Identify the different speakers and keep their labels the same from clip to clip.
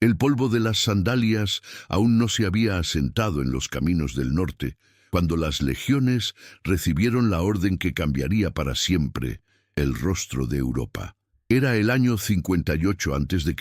Speaker 1: El polvo de las sandalias aún no se había asentado en los caminos del norte, cuando las legiones recibieron la orden que cambiaría para siempre el rostro de Europa. Era el año 58 a.C.,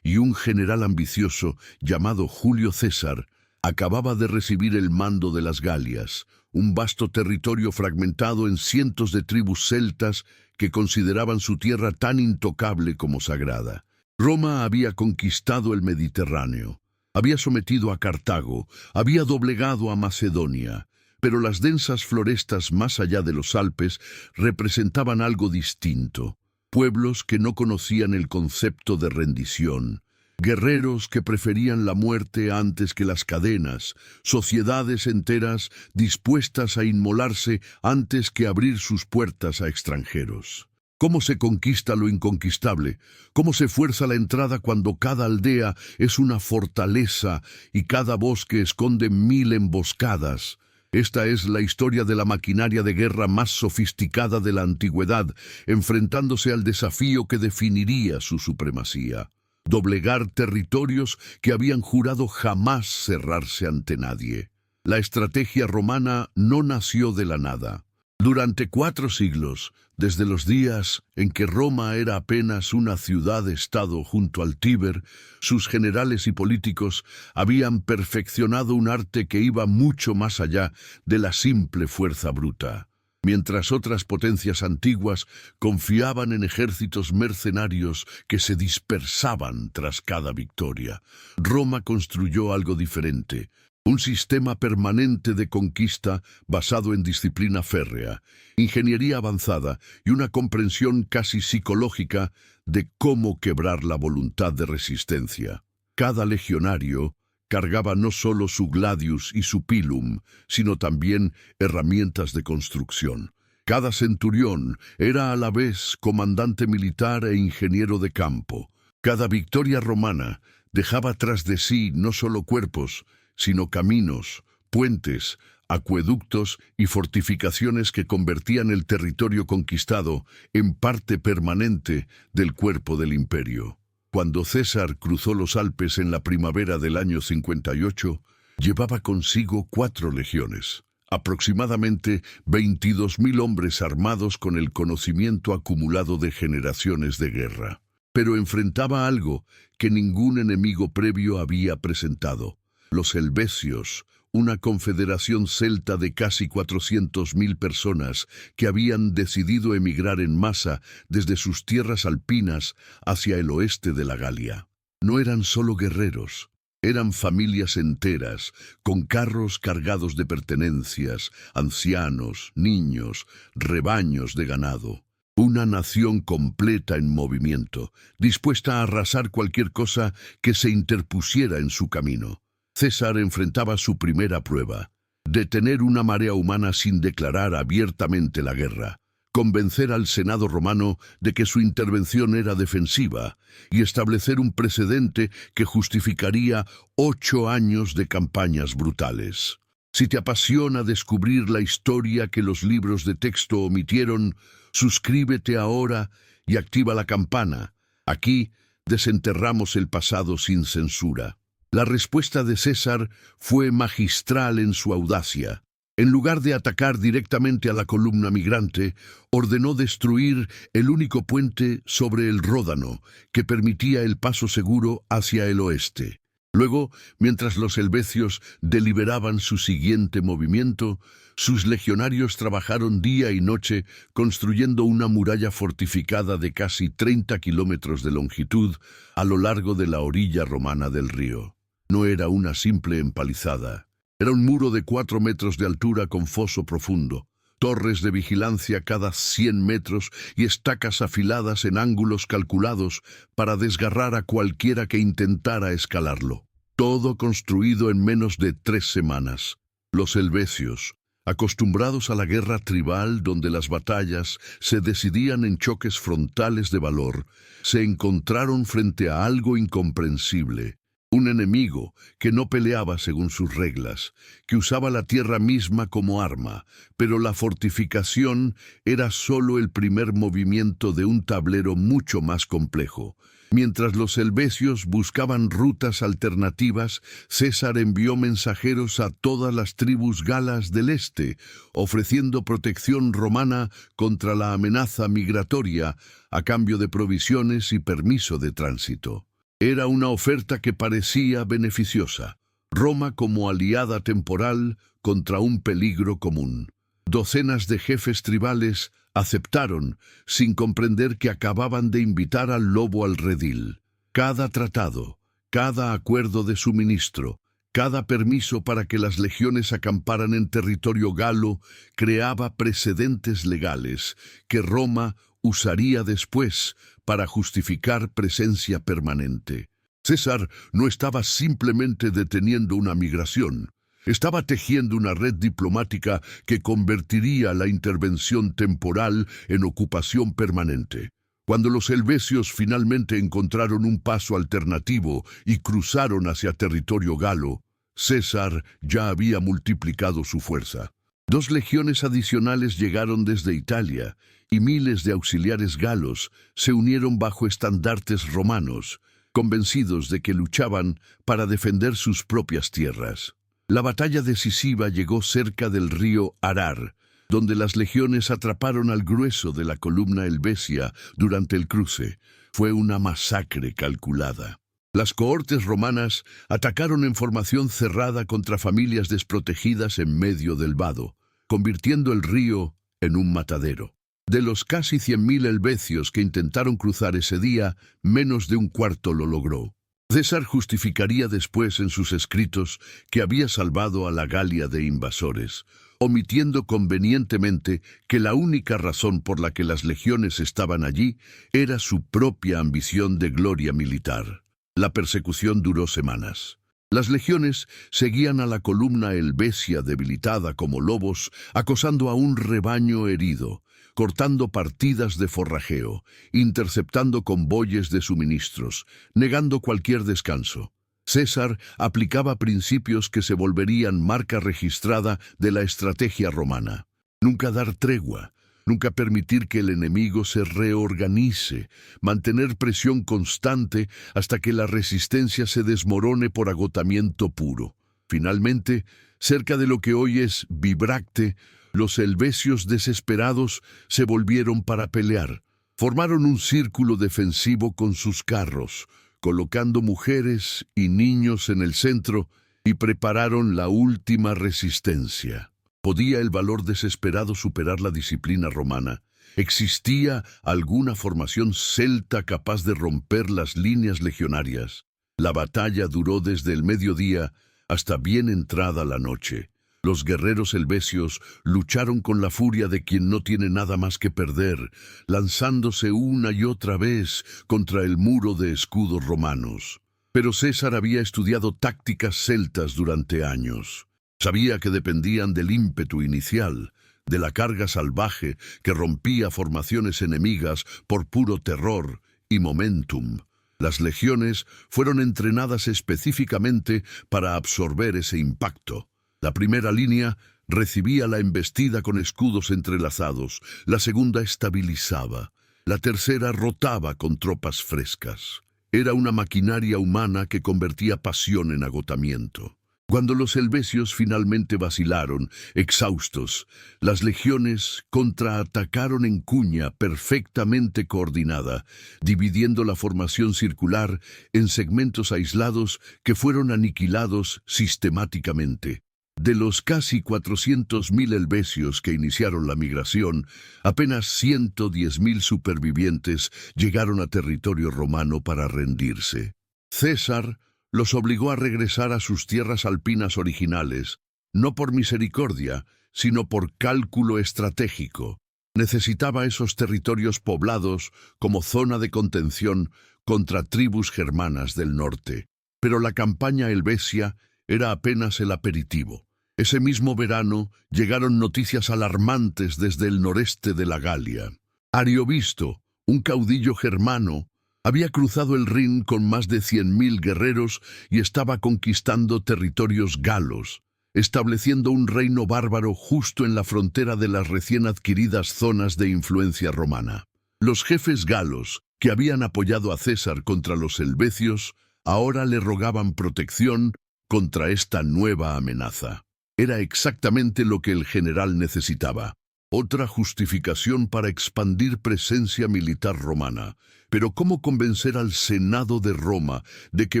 Speaker 1: y un general ambicioso llamado Julio César acababa de recibir el mando de las Galias, un vasto territorio fragmentado en cientos de tribus celtas que consideraban su tierra tan intocable como sagrada. Roma había conquistado el Mediterráneo, había sometido a Cartago, había doblegado a Macedonia, pero las densas florestas más allá de los Alpes representaban algo distinto. Pueblos que no conocían el concepto de rendición, guerreros que preferían la muerte antes que las cadenas, sociedades enteras dispuestas a inmolarse antes que abrir sus puertas a extranjeros. ¿Cómo se conquista lo inconquistable? ¿Cómo se fuerza la entrada cuando cada aldea es una fortaleza y cada bosque esconde 1000 emboscadas? Esta es la historia de la maquinaria de guerra más sofisticada de la antigüedad, enfrentándose al desafío que definiría su supremacía: doblegar territorios que habían jurado jamás cerrarse ante nadie. La estrategia romana no nació de la nada. Durante 4 siglos, desde los días en que Roma era apenas una ciudad-estado junto al Tíber, sus generales y políticos habían perfeccionado un arte que iba mucho más allá de la simple fuerza bruta. Mientras otras potencias antiguas confiaban en ejércitos mercenarios que se dispersaban tras cada victoria, Roma construyó algo diferente: un sistema permanente de conquista basado en disciplina férrea, ingeniería avanzada y una comprensión casi psicológica de cómo quebrar la voluntad de resistencia. Cada legionario cargaba no solo su gladius y su pilum, sino también herramientas de construcción. Cada centurión era a la vez comandante militar e ingeniero de campo. Cada victoria romana dejaba tras de sí no solo cuerpos, sino caminos, puentes, acueductos y fortificaciones que convertían el territorio conquistado en parte permanente del cuerpo del imperio. Cuando César cruzó los Alpes en la primavera del año 58, llevaba consigo 4 legiones, aproximadamente 22.000 hombres armados con el conocimiento acumulado de generaciones de guerra. Pero enfrentaba algo que ningún enemigo previo había presentado: los helvecios, una confederación celta de casi 400.000 personas que habían decidido emigrar en masa desde sus tierras alpinas hacia el oeste de la Galia. No eran solo guerreros, eran familias enteras, con carros cargados de pertenencias, ancianos, niños, rebaños de ganado. Una nación completa en movimiento, dispuesta a arrasar cualquier cosa que se interpusiera en su camino. César enfrentaba su primera prueba: detener una marea humana sin declarar abiertamente la guerra, convencer al Senado romano de que su intervención era defensiva y establecer un precedente que justificaría 8 años de campañas brutales. Si te apasiona descubrir la historia que los libros de texto omitieron, suscríbete ahora y activa la campana. Aquí desenterramos el pasado sin censura. La respuesta de César fue magistral en su audacia. En lugar de atacar directamente a la columna migrante, ordenó destruir el único puente sobre el Ródano que permitía el paso seguro hacia el oeste. Luego, mientras los helvecios deliberaban su siguiente movimiento, sus legionarios trabajaron día y noche construyendo una muralla fortificada de casi 30 kilómetros de longitud a lo largo de la orilla romana del río. No era una simple empalizada. Era un muro de 4 metros de altura con foso profundo, torres de vigilancia cada 100 metros y estacas afiladas en ángulos calculados para desgarrar a cualquiera que intentara escalarlo. Todo construido en menos de 3 semanas. Los helvecios, acostumbrados a la guerra tribal donde las batallas se decidían en choques frontales de valor, se encontraron frente a algo incomprensible: un enemigo que no peleaba según sus reglas, que usaba la tierra misma como arma, pero la fortificación era solo el primer movimiento de un tablero mucho más complejo. Mientras los helvecios buscaban rutas alternativas, César envió mensajeros a todas las tribus galas del este, ofreciendo protección romana contra la amenaza migratoria a cambio de provisiones y permiso de tránsito. Era una oferta que parecía beneficiosa. Roma como aliada temporal contra un peligro común. Docenas de jefes tribales aceptaron, sin comprender que acababan de invitar al lobo al redil. Cada tratado, cada acuerdo de suministro, cada permiso para que las legiones acamparan en territorio galo creaba precedentes legales que Roma usaría después para justificar presencia permanente. César no estaba simplemente deteniendo una migración. Estaba tejiendo una red diplomática que convertiría la intervención temporal en ocupación permanente. Cuando los helvecios finalmente encontraron un paso alternativo y cruzaron hacia territorio galo, César ya había multiplicado su fuerza. 2 legiones adicionales llegaron desde Italia, y miles de auxiliares galos se unieron bajo estandartes romanos, convencidos de que luchaban para defender sus propias tierras. La batalla decisiva llegó cerca del río Arar, donde las legiones atraparon al grueso de la columna helvecia durante el cruce. Fue una masacre calculada. Las cohortes romanas atacaron en formación cerrada contra familias desprotegidas en medio del vado, convirtiendo el río en un matadero. De los casi 100.000 helvecios que intentaron cruzar ese día, menos de un cuarto lo logró. César justificaría después en sus escritos que había salvado a la Galia de invasores, omitiendo convenientemente que la única razón por la que las legiones estaban allí era su propia ambición de gloria militar. La persecución duró semanas. Las legiones seguían a la columna helvecia debilitada como lobos, acosando a un rebaño herido, cortando partidas de forrajeo, interceptando convoyes de suministros, negando cualquier descanso. César aplicaba principios que se volverían marca registrada de la estrategia romana. Nunca dar tregua, nunca permitir que el enemigo se reorganice, mantener presión constante hasta que la resistencia se desmorone por agotamiento puro. Finalmente, cerca de lo que hoy es Bibracte, los helvecios desesperados se volvieron para pelear. Formaron un círculo defensivo con sus carros, colocando mujeres y niños en el centro, y prepararon la última resistencia. ¿Podía el valor desesperado superar la disciplina romana? ¿Existía alguna formación celta capaz de romper las líneas legionarias? La batalla duró desde el mediodía hasta bien entrada la noche. Los guerreros helvecios lucharon con la furia de quien no tiene nada más que perder, lanzándose una y otra vez contra el muro de escudos romanos. Pero César había estudiado tácticas celtas durante años. Sabía que dependían del ímpetu inicial, de la carga salvaje que rompía formaciones enemigas por puro terror y momentum. Las legiones fueron entrenadas específicamente para absorber ese impacto. La primera línea recibía la embestida con escudos entrelazados, la segunda estabilizaba, la tercera rotaba con tropas frescas. Era una maquinaria humana que convertía pasión en agotamiento. Cuando los helvecios finalmente vacilaron, exhaustos, las legiones contraatacaron en cuña perfectamente coordinada, dividiendo la formación circular en segmentos aislados que fueron aniquilados sistemáticamente. De los casi 400.000 helvecios que iniciaron la migración, apenas 110.000 supervivientes llegaron a territorio romano para rendirse. César los obligó a regresar a sus tierras alpinas originales, no por misericordia, sino por cálculo estratégico. Necesitaba esos territorios poblados como zona de contención contra tribus germanas del norte. Pero la campaña helvecia era apenas el aperitivo. Ese mismo verano llegaron noticias alarmantes desde el noreste de la Galia. Ariovisto, un caudillo germano, había cruzado el Rin con más de 100.000 guerreros y estaba conquistando territorios galos, estableciendo un reino bárbaro justo en la frontera de las recién adquiridas zonas de influencia romana. Los jefes galos, que habían apoyado a César contra los helvecios, ahora le rogaban protección contra esta nueva amenaza. Era exactamente lo que el general necesitaba. Otra justificación para expandir presencia militar romana. Pero ¿cómo convencer al Senado de Roma de que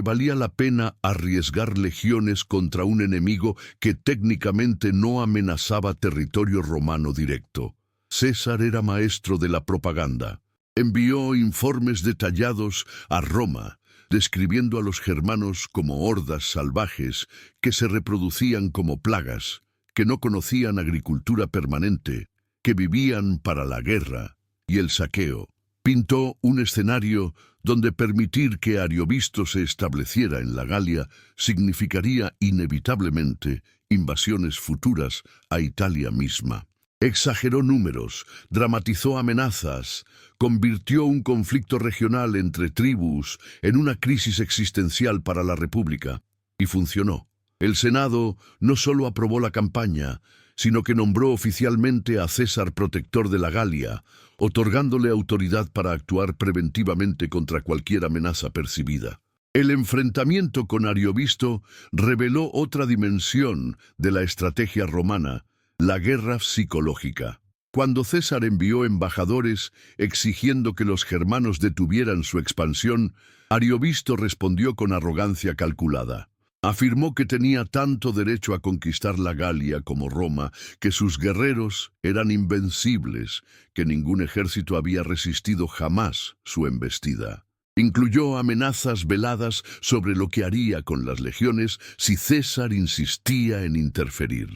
Speaker 1: valía la pena arriesgar legiones contra un enemigo que técnicamente no amenazaba territorio romano directo? César era maestro de la propaganda. Envió informes detallados a Roma, describiendo a los germanos como hordas salvajes que se reproducían como plagas, que no conocían agricultura permanente, que vivían para la guerra y el saqueo. Pintó un escenario donde permitir que Ariovisto se estableciera en la Galia significaría inevitablemente invasiones futuras a Italia misma. Exageró números, dramatizó amenazas, convirtió un conflicto regional entre tribus en una crisis existencial para la República. Y funcionó. El Senado no solo aprobó la campaña, sino que nombró oficialmente a César protector de la Galia, otorgándole autoridad para actuar preventivamente contra cualquier amenaza percibida. El enfrentamiento con Ariovisto reveló otra dimensión de la estrategia romana, la guerra psicológica. Cuando César envió embajadores exigiendo que los germanos detuvieran su expansión, Ariovisto respondió con arrogancia calculada. Afirmó que tenía tanto derecho a conquistar la Galia como Roma, que sus guerreros eran invencibles, que ningún ejército había resistido jamás su embestida. Incluyó amenazas veladas sobre lo que haría con las legiones si César insistía en interferir.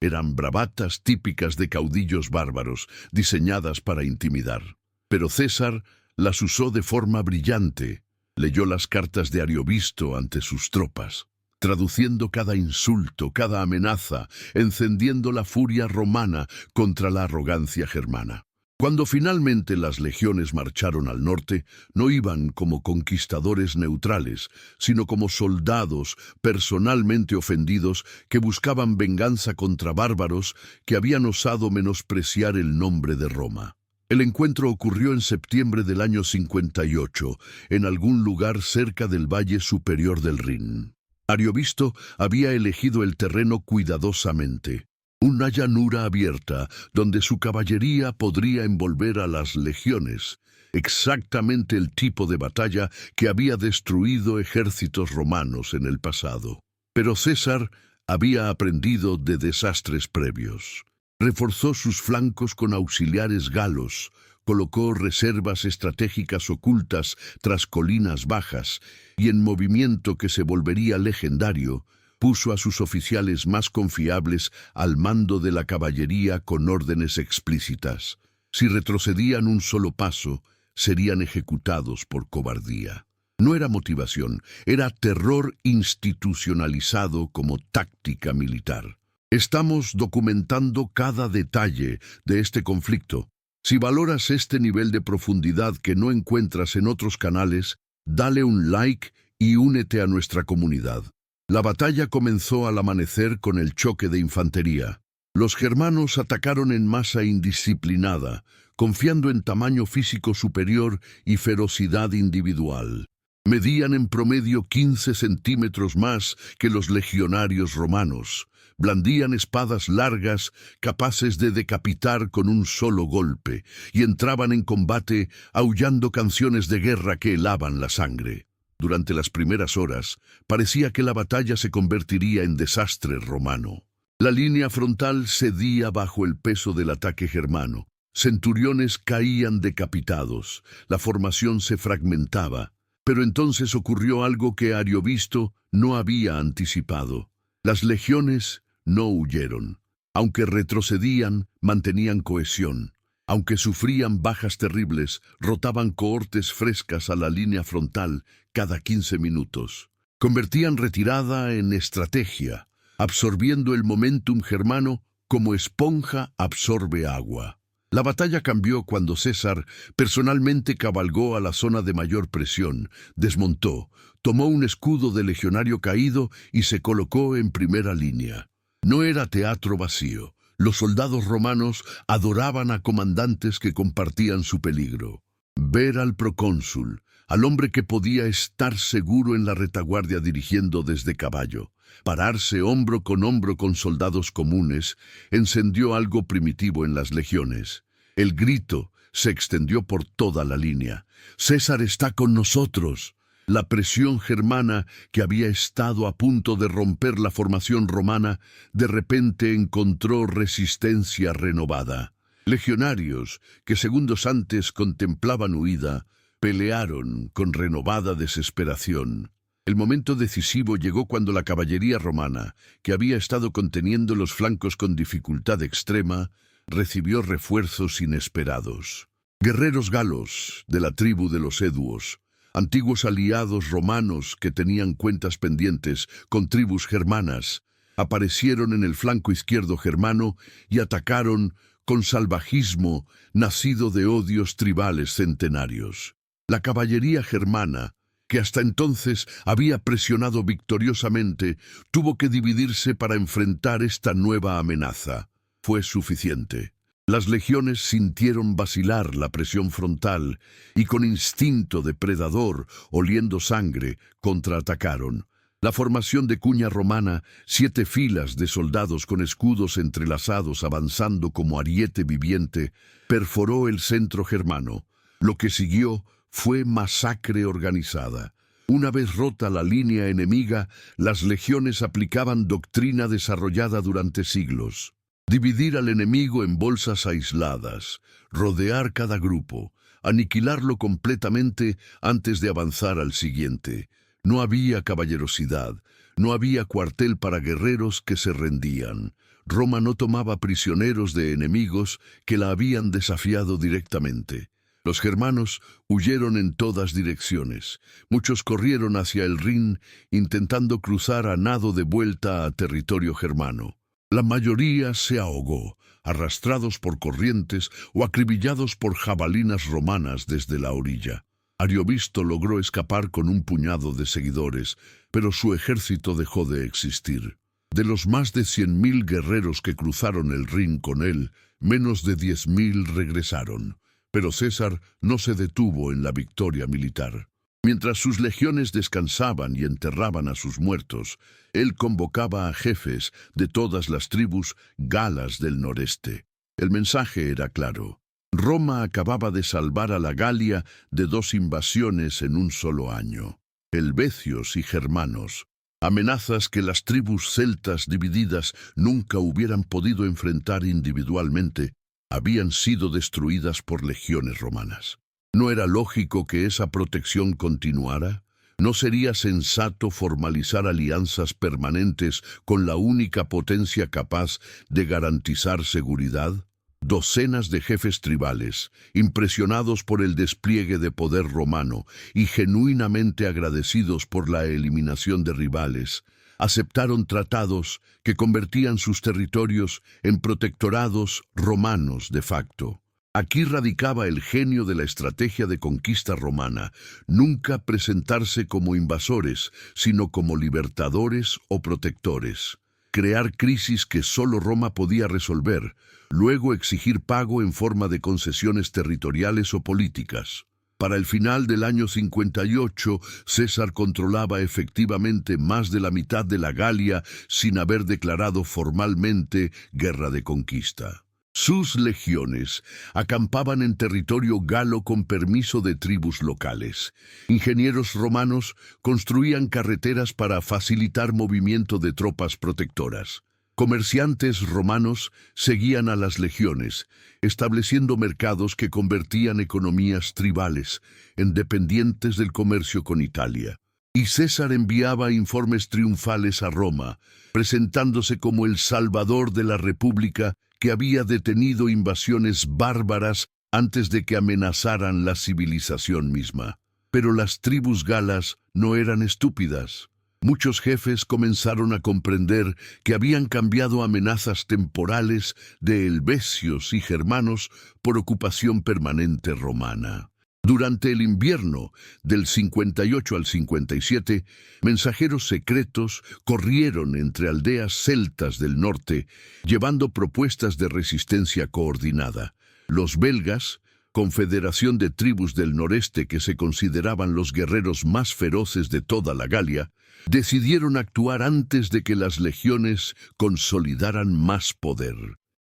Speaker 1: Eran bravatas típicas de caudillos bárbaros, diseñadas para intimidar. Pero César las usó de forma brillante. Leyó las cartas de Ariovisto ante sus tropas, traduciendo cada insulto, cada amenaza, encendiendo la furia romana contra la arrogancia germana. Cuando finalmente las legiones marcharon al norte, no iban como conquistadores neutrales, sino como soldados personalmente ofendidos que buscaban venganza contra bárbaros que habían osado menospreciar el nombre de Roma. El encuentro ocurrió en septiembre del año 58, en algún lugar cerca del valle superior del Rin. Ariovisto había elegido el terreno cuidadosamente. Una llanura abierta donde su caballería podría envolver a las legiones, exactamente el tipo de batalla que había destruido ejércitos romanos en el pasado. Pero César había aprendido de desastres previos. Reforzó sus flancos con auxiliares galos, colocó reservas estratégicas ocultas tras colinas bajas y en movimiento que se volvería legendario, puso a sus oficiales más confiables al mando de la caballería con órdenes explícitas. Si retrocedían un solo paso, serían ejecutados por cobardía. No era motivación, era terror institucionalizado como táctica militar. Estamos documentando cada detalle de este conflicto. Si valoras este nivel de profundidad que no encuentras en otros canales, dale un like y únete a nuestra comunidad. La batalla comenzó al amanecer con el choque de infantería. Los germanos atacaron en masa indisciplinada, confiando en tamaño físico superior y ferocidad individual. Medían en promedio 15 centímetros más que los legionarios romanos. Blandían espadas largas capaces de decapitar con un solo golpe y entraban en combate aullando canciones de guerra que helaban la sangre. Durante las primeras horas, parecía que la batalla se convertiría en desastre romano. La línea frontal cedía bajo el peso del ataque germano. Centuriones caían decapitados, la formación se fragmentaba. Pero entonces ocurrió algo que Ariovisto no había anticipado. Las legiones no huyeron. Aunque retrocedían, mantenían cohesión. Aunque sufrían bajas terribles, rotaban cohortes frescas a la línea frontal cada 15 minutos. Convertían retirada en estrategia, absorbiendo el momentum germano como esponja absorbe agua. La batalla cambió cuando César personalmente cabalgó a la zona de mayor presión, desmontó, tomó un escudo de legionario caído y se colocó en primera línea. No era teatro vacío. Los soldados romanos adoraban a comandantes que compartían su peligro. Ver al procónsul, al hombre que podía estar seguro en la retaguardia dirigiendo desde caballo, pararse hombro con soldados comunes, encendió algo primitivo en las legiones. El grito se extendió por toda la línea. «¡César está con nosotros!». La presión germana, que había estado a punto de romper la formación romana, de repente encontró resistencia renovada. Legionarios, que segundos antes contemplaban huida, pelearon con renovada desesperación. El momento decisivo llegó cuando la caballería romana, que había estado conteniendo los flancos con dificultad extrema, recibió refuerzos inesperados. Guerreros galos de la tribu de los Eduos, antiguos aliados romanos que tenían cuentas pendientes con tribus germanas, aparecieron en el flanco izquierdo germano y atacaron con salvajismo nacido de odios tribales centenarios. La caballería germana, que hasta entonces había presionado victoriosamente, tuvo que dividirse para enfrentar esta nueva amenaza. Fue suficiente. Las legiones sintieron vacilar la presión frontal y con instinto depredador, oliendo sangre, contraatacaron. La formación de cuña romana, 7 filas de soldados con escudos entrelazados avanzando como ariete viviente, perforó el centro germano. Lo que siguió fue masacre organizada. Una vez rota la línea enemiga, las legiones aplicaban doctrina desarrollada durante siglos. Dividir al enemigo en bolsas aisladas, rodear cada grupo, aniquilarlo completamente antes de avanzar al siguiente. No había caballerosidad, no había cuartel para guerreros que se rendían. Roma no tomaba prisioneros de enemigos que la habían desafiado directamente. Los germanos huyeron en todas direcciones. Muchos corrieron hacia el Rin, intentando cruzar a nado de vuelta a territorio germano. La mayoría se ahogó, arrastrados por corrientes o acribillados por jabalinas romanas desde la orilla. Ariovisto logró escapar con un puñado de seguidores, pero su ejército dejó de existir. De los más de 100.000 guerreros que cruzaron el Rin con él, menos de 10.000 regresaron. Pero César no se detuvo en la victoria militar. Mientras sus legiones descansaban y enterraban a sus muertos, él convocaba a jefes de todas las tribus galas del noreste. El mensaje era claro. Roma acababa de salvar a la Galia de 2 invasiones en un solo año. Helvecios y germanos, amenazas que las tribus celtas divididas nunca hubieran podido enfrentar individualmente, habían sido destruidas por legiones romanas. ¿No era lógico que esa protección continuara? ¿No sería sensato formalizar alianzas permanentes con la única potencia capaz de garantizar seguridad? Docenas de jefes tribales, impresionados por el despliegue de poder romano y genuinamente agradecidos por la eliminación de rivales, aceptaron tratados que convertían sus territorios en protectorados romanos de facto. Aquí radicaba el genio de la estrategia de conquista romana, nunca presentarse como invasores, sino como libertadores o protectores. Crear crisis que solo Roma podía resolver, luego exigir pago en forma de concesiones territoriales o políticas. Para el final del año 58, César controlaba efectivamente más de la mitad de la Galia sin haber declarado formalmente guerra de conquista. Sus legiones acampaban en territorio galo con permiso de tribus locales. Ingenieros romanos construían carreteras para facilitar movimiento de tropas protectoras. Comerciantes romanos seguían a las legiones, estableciendo mercados que convertían economías tribales en dependientes del comercio con Italia. Y César enviaba informes triunfales a Roma, presentándose como el salvador de la República que había detenido invasiones bárbaras antes de que amenazaran la civilización misma. Pero las tribus galas no eran estúpidas. Muchos jefes comenzaron a comprender que habían cambiado amenazas temporales de helvecios y germanos por ocupación permanente romana. Durante el invierno del 58 al 57, mensajeros secretos corrieron entre aldeas celtas del norte, llevando propuestas de resistencia coordinada. Los belgas, confederación de tribus del noreste que se consideraban los guerreros más feroces de toda la Galia, decidieron actuar antes de que las legiones consolidaran más poder.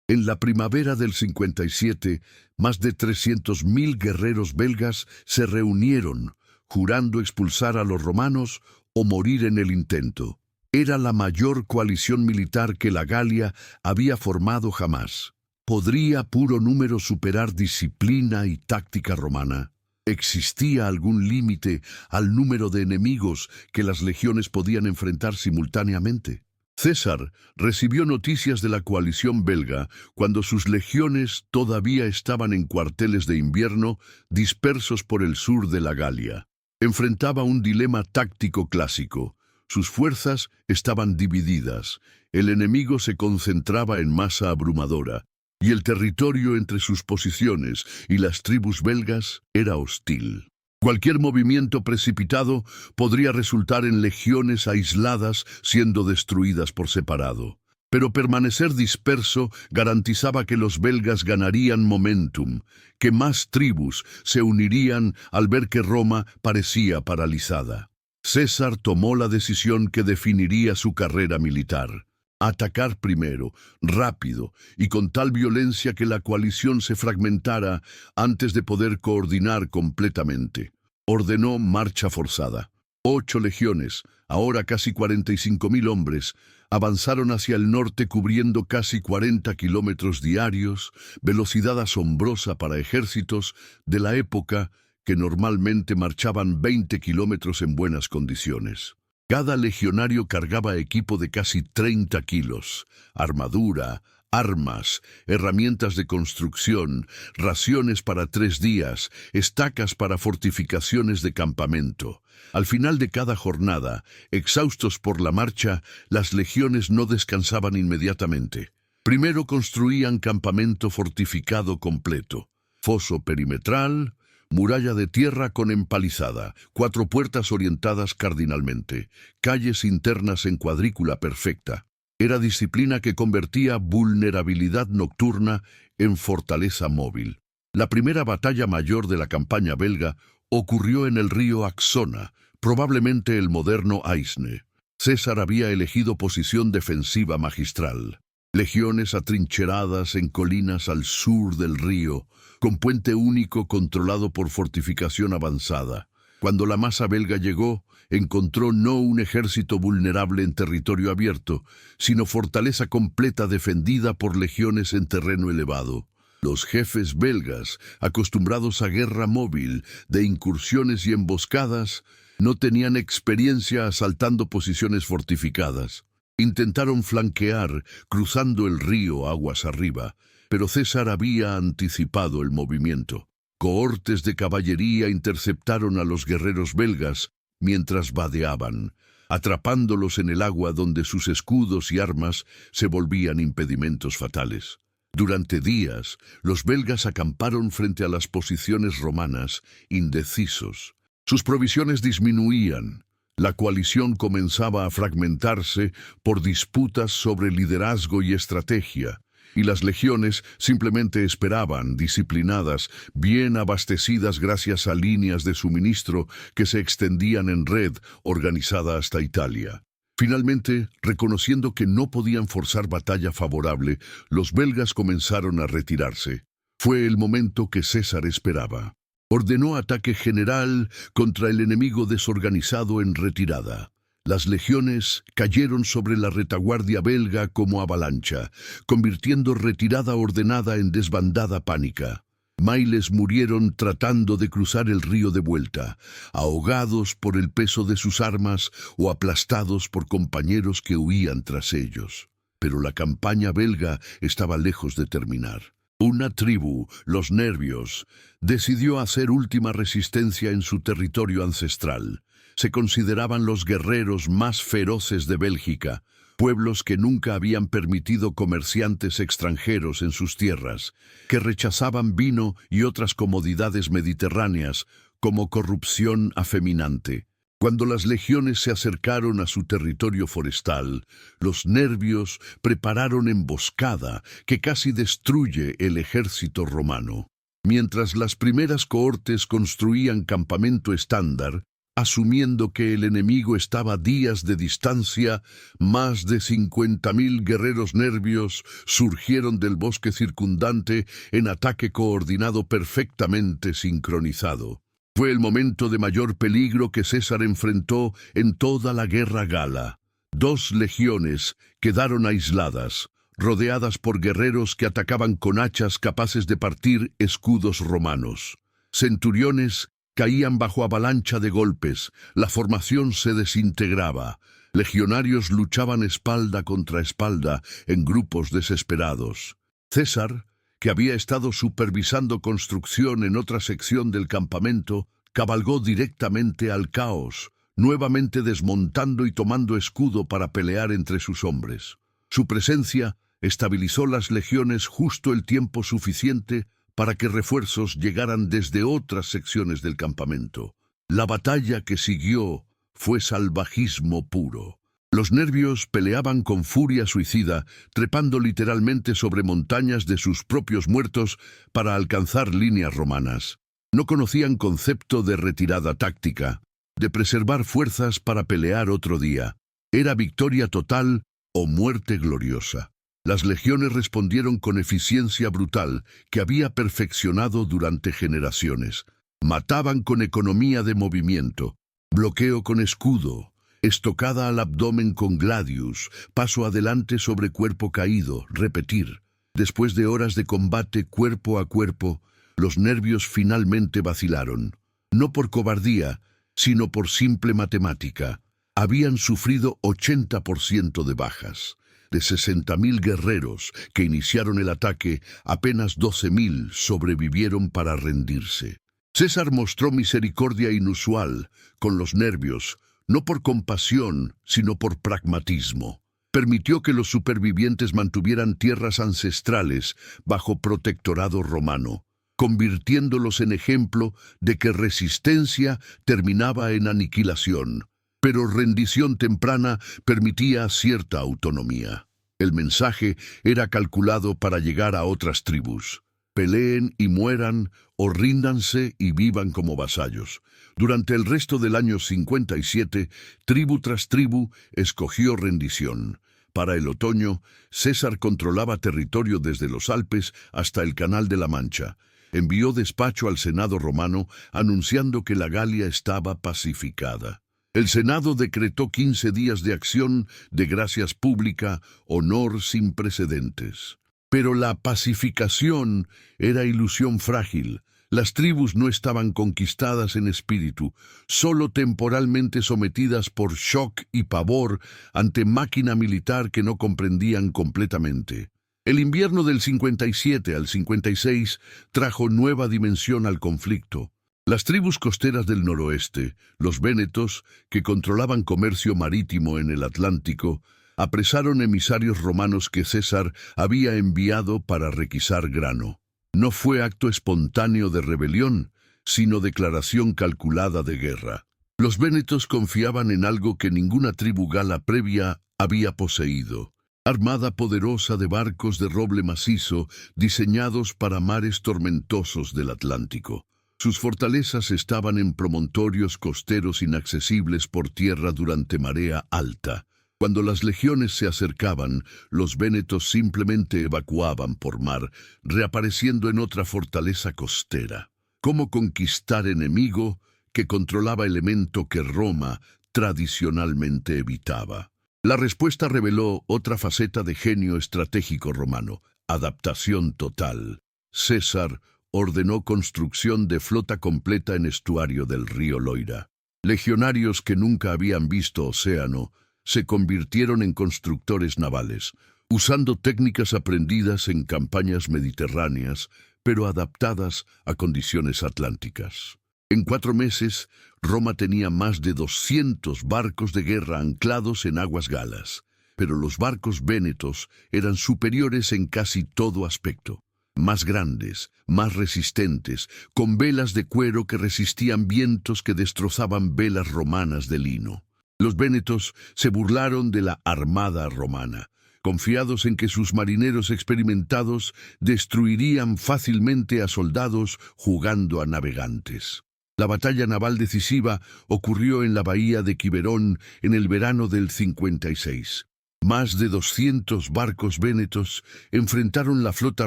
Speaker 1: En la primavera del 57, más de 300.000 guerreros belgas se reunieron, jurando expulsar a los romanos o morir en el intento. Era la mayor coalición militar que la Galia había formado jamás. ¿Podría puro número superar disciplina y táctica romana? ¿Existía algún límite al número de enemigos que las legiones podían enfrentar simultáneamente? César recibió noticias de la coalición belga cuando sus legiones todavía estaban en cuarteles de invierno dispersos por el sur de la Galia. Enfrentaba un dilema táctico clásico. Sus fuerzas estaban divididas, el enemigo se concentraba en masa abrumadora, y el territorio entre sus posiciones y las tribus belgas era hostil. Cualquier movimiento precipitado podría resultar en legiones aisladas siendo destruidas por separado. Pero permanecer disperso garantizaba que los belgas ganarían momentum, que más tribus se unirían al ver que Roma parecía paralizada. César tomó la decisión que definiría su carrera militar. Atacar primero, rápido y con tal violencia que la coalición se fragmentara antes de poder coordinar completamente. Ordenó marcha forzada. 8 legiones, ahora casi 45.000 hombres, avanzaron hacia el norte cubriendo casi 40 kilómetros diarios, velocidad asombrosa para ejércitos de la época que normalmente marchaban 20 kilómetros en buenas condiciones. Cada legionario cargaba equipo de casi 30 kilos, armadura, armas, herramientas de construcción, raciones para 3 días, estacas para fortificaciones de campamento. Al final de cada jornada, exhaustos por la marcha, las legiones no descansaban inmediatamente. Primero construían campamento fortificado completo, foso perimetral, muralla de tierra con empalizada, 4 puertas orientadas cardinalmente, calles internas en cuadrícula perfecta. Era disciplina que convertía vulnerabilidad nocturna en fortaleza móvil. La primera batalla mayor de la campaña belga ocurrió en el río Axona, probablemente el moderno Aisne. César había elegido posición defensiva magistral. Legiones atrincheradas en colinas al sur del río, con puente único controlado por fortificación avanzada. Cuando la masa belga llegó, encontró no un ejército vulnerable en territorio abierto, sino fortaleza completa defendida por legiones en terreno elevado. Los jefes belgas, acostumbrados a guerra móvil, de incursiones y emboscadas, no tenían experiencia asaltando posiciones fortificadas. Intentaron flanquear, cruzando el río aguas arriba, pero César había anticipado el movimiento. Cohortes de caballería interceptaron a los guerreros belgas mientras vadeaban, atrapándolos en el agua donde sus escudos y armas se volvían impedimentos fatales. Durante días, los belgas acamparon frente a las posiciones romanas, indecisos. Sus provisiones disminuían. La coalición comenzaba a fragmentarse por disputas sobre liderazgo y estrategia, y las legiones simplemente esperaban, disciplinadas, bien abastecidas gracias a líneas de suministro que se extendían en red organizada hasta Italia. Finalmente, reconociendo que no podían forzar batalla favorable, los belgas comenzaron a retirarse. Fue el momento que César esperaba. Ordenó ataque general contra el enemigo desorganizado en retirada. Las legiones cayeron sobre la retaguardia belga como avalancha, convirtiendo retirada ordenada en desbandada pánica. Miles murieron tratando de cruzar el río de vuelta, ahogados por el peso de sus armas o aplastados por compañeros que huían tras ellos. Pero la campaña belga estaba lejos de terminar. Una tribu, los nervios, decidió hacer última resistencia en su territorio ancestral. Se consideraban los guerreros más feroces de Bélgica, pueblos que nunca habían permitido comerciantes extranjeros en sus tierras, que rechazaban vino y otras comodidades mediterráneas como corrupción afeminante. Cuando las legiones se acercaron a su territorio forestal, los nervios prepararon emboscada que casi destruye el ejército romano. Mientras las primeras cohortes construían campamento estándar, asumiendo que el enemigo estaba a días de distancia, más de 50.000 guerreros nervios surgieron del bosque circundante en ataque coordinado perfectamente sincronizado. Fue el momento de mayor peligro que César enfrentó en toda la guerra gala. 2 legiones quedaron aisladas, rodeadas por guerreros que atacaban con hachas capaces de partir escudos romanos. Centuriones caían bajo avalancha de golpes, la formación se desintegraba. Legionarios luchaban espalda contra espalda en grupos desesperados. César, que había estado supervisando construcción en otra sección del campamento, cabalgó directamente al caos, nuevamente desmontando y tomando escudo para pelear entre sus hombres. Su presencia estabilizó las legiones justo el tiempo suficiente para que refuerzos llegaran desde otras secciones del campamento. La batalla que siguió fue salvajismo puro. Los nervios peleaban con furia suicida, trepando literalmente sobre montañas de sus propios muertos para alcanzar líneas romanas. No conocían concepto de retirada táctica, de preservar fuerzas para pelear otro día. Era victoria total o muerte gloriosa. Las legiones respondieron con eficiencia brutal que había perfeccionado durante generaciones. Mataban con economía de movimiento, bloqueo con escudo, estocada al abdomen con gladius, paso adelante sobre cuerpo caído, repetir. Después de horas de combate cuerpo a cuerpo, los nervios finalmente vacilaron. No por cobardía, sino por simple matemática. Habían sufrido 80% de bajas. De 60.000 guerreros que iniciaron el ataque, apenas 12.000 sobrevivieron para rendirse. César mostró misericordia inusual con los nervios, no por compasión, sino por pragmatismo. Permitió que los supervivientes mantuvieran tierras ancestrales bajo protectorado romano, convirtiéndolos en ejemplo de que resistencia terminaba en aniquilación. Pero rendición temprana permitía cierta autonomía. El mensaje era calculado para llegar a otras tribus. Peleen y mueran, o ríndanse y vivan como vasallos. Durante el resto del año 57, tribu tras tribu escogió rendición. Para el otoño, César controlaba territorio desde los Alpes hasta el Canal de la Mancha. Envió despacho al Senado romano anunciando que la Galia estaba pacificada. El Senado decretó 15 días de acción de gracias pública, honor sin precedentes. Pero la pacificación era ilusión frágil. Las tribus no estaban conquistadas en espíritu, solo temporalmente sometidas por shock y pavor ante máquina militar que no comprendían completamente. El invierno del 57 al 56 trajo nueva dimensión al conflicto. Las tribus costeras del noroeste, los vénetos, que controlaban comercio marítimo en el Atlántico, apresaron emisarios romanos que César había enviado para requisar grano. No fue acto espontáneo de rebelión, sino declaración calculada de guerra. Los vénetos confiaban en algo que ninguna tribu gala previa había poseído: armada poderosa de barcos de roble macizo diseñados para mares tormentosos del Atlántico. Sus fortalezas estaban en promontorios costeros inaccesibles por tierra durante marea alta. Cuando las legiones se acercaban, los vénetos simplemente evacuaban por mar, reapareciendo en otra fortaleza costera. ¿Cómo conquistar enemigo que controlaba elemento que Roma tradicionalmente evitaba? La respuesta reveló otra faceta de genio estratégico romano: adaptación total. César ordenó construcción de flota completa en estuario del río Loira. Legionarios que nunca habían visto océano se convirtieron en constructores navales, usando técnicas aprendidas en campañas mediterráneas, pero adaptadas a condiciones atlánticas. En 4 meses, Roma tenía más de 200 barcos de guerra anclados en aguas galas, pero los barcos vénetos eran superiores en casi todo aspecto. Más grandes, más resistentes, con velas de cuero que resistían vientos que destrozaban velas romanas de lino. Los vénetos se burlaron de la armada romana. confiados en que sus marineros experimentados destruirían fácilmente a soldados jugando a navegantes. La batalla naval decisiva ocurrió en la bahía de Quiberón en el verano del 56. Más de 200 barcos vénetos enfrentaron la flota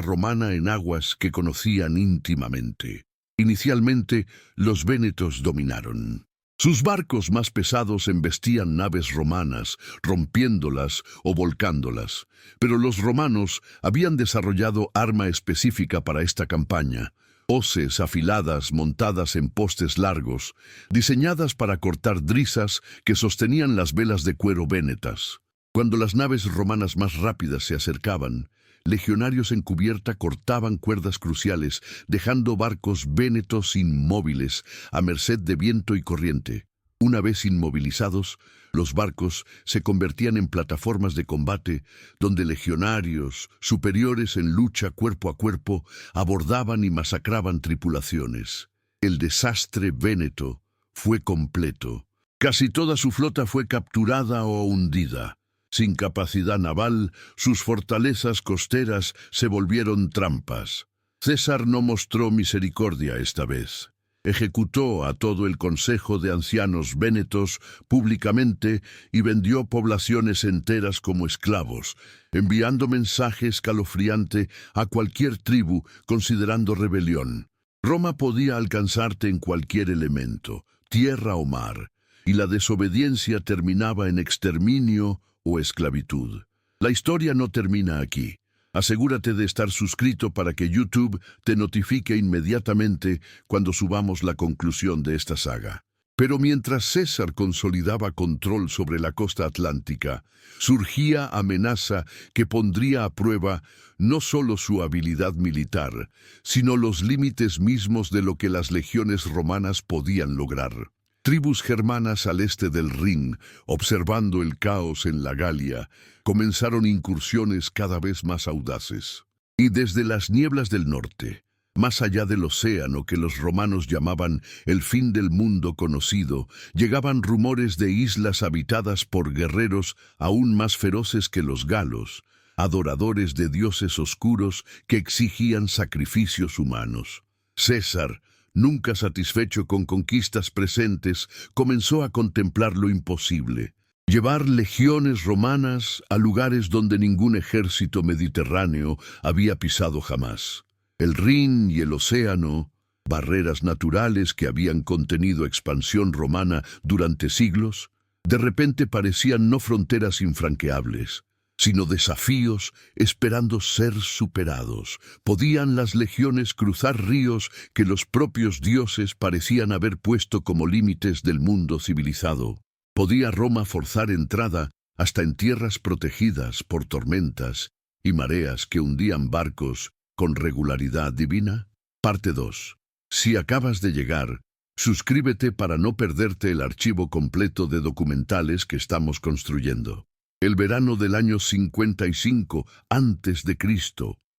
Speaker 1: romana en aguas que conocían íntimamente. Inicialmente, los vénetos dominaron. Sus barcos más pesados embestían naves romanas, rompiéndolas o volcándolas. Pero los romanos habían desarrollado arma específica para esta campaña: hoces afiladas montadas en postes largos, diseñadas para cortar drisas que sostenían las velas de cuero vénetas. Cuando las naves romanas más rápidas se acercaban, legionarios en cubierta cortaban cuerdas cruciales, dejando barcos vénetos inmóviles, a merced de viento y corriente. Una vez inmovilizados, los barcos se convertían en plataformas de combate, donde legionarios, superiores en lucha cuerpo a cuerpo, abordaban y masacraban tripulaciones. El desastre véneto fue completo. Casi toda su flota fue capturada o hundida. Sin capacidad naval, sus fortalezas costeras se volvieron trampas. César no mostró misericordia esta vez. Ejecutó a todo el consejo de ancianos vénetos públicamente y vendió poblaciones enteras como esclavos, enviando mensaje escalofriante a cualquier tribu considerando rebelión. Roma podía alcanzarte en cualquier elemento, tierra o mar, y la desobediencia terminaba en exterminio o esclavitud. La historia no termina aquí. Asegúrate de estar suscrito para que YouTube te notifique inmediatamente cuando subamos la conclusión de esta saga. Pero mientras César consolidaba control sobre la costa atlántica, surgía amenaza que pondría a prueba no solo su habilidad militar, sino los límites mismos de lo que las legiones romanas podían lograr. Tribus germanas al este del Rin, observando el caos en la Galia, comenzaron incursiones cada vez más audaces. Y desde las nieblas del norte, más allá del océano que los romanos llamaban el fin del mundo conocido, llegaban rumores de islas habitadas por guerreros aún más feroces que los galos, adoradores de dioses oscuros que exigían sacrificios humanos. César, nunca satisfecho con conquistas presentes, comenzó a contemplar lo imposible: llevar legiones romanas a lugares donde ningún ejército mediterráneo había pisado jamás. El Rin y el océano, barreras naturales que habían contenido expansión romana durante siglos, de repente parecían no fronteras infranqueables, sino desafíos esperando ser superados. ¿Podían las legiones cruzar ríos que los propios dioses parecían haber puesto como límites del mundo civilizado? ¿Podía Roma forzar entrada hasta en tierras protegidas por tormentas y mareas que hundían barcos con regularidad divina? Parte 2. Si acabas de llegar, suscríbete para no perderte el archivo completo de documentales que estamos construyendo. El verano del año 55 a.C.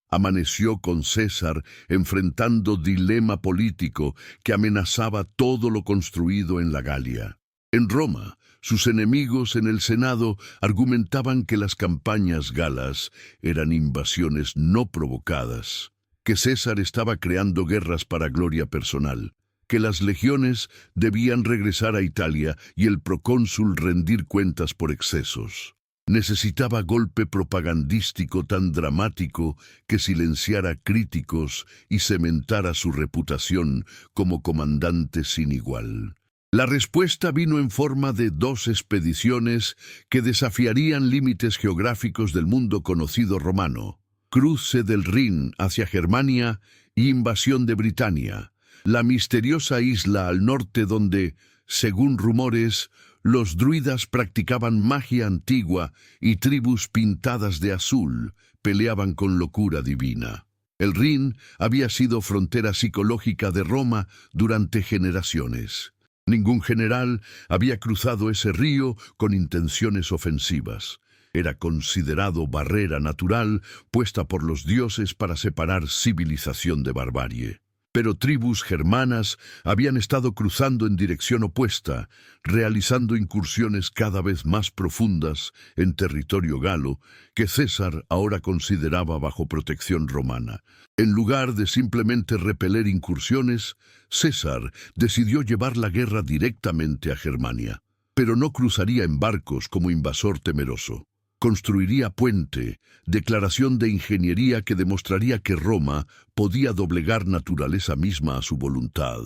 Speaker 1: amaneció con César enfrentando dilema político que amenazaba todo lo construido en la Galia. En Roma, sus enemigos en el Senado argumentaban que las campañas galas eran invasiones no provocadas, que César estaba creando guerras para gloria personal, que las legiones debían regresar a Italia y el procónsul rendir cuentas por excesos. Necesitaba golpe propagandístico tan dramático que silenciara críticos y cementara su reputación como comandante sin igual. La respuesta vino en forma de 2 expediciones que desafiarían límites geográficos del mundo conocido romano: cruce del Rin hacia Germania y invasión de Britania, la misteriosa isla al norte donde, según rumores, los druidas practicaban magia antigua y tribus pintadas de azul peleaban con locura divina. El Rin había sido frontera psicológica de Roma durante generaciones. Ningún general había cruzado ese río con intenciones ofensivas. Era considerado barrera natural puesta por los dioses para separar civilización de barbarie. Pero tribus germanas habían estado cruzando en dirección opuesta, realizando incursiones cada vez más profundas en territorio galo, que César ahora consideraba bajo protección romana. En lugar de simplemente repeler incursiones, César decidió llevar la guerra directamente a Germania. Pero no cruzaría en barcos como invasor temeroso. Construiría puente, declaración de ingeniería que demostraría que Roma podía doblegar naturaleza misma a su voluntad.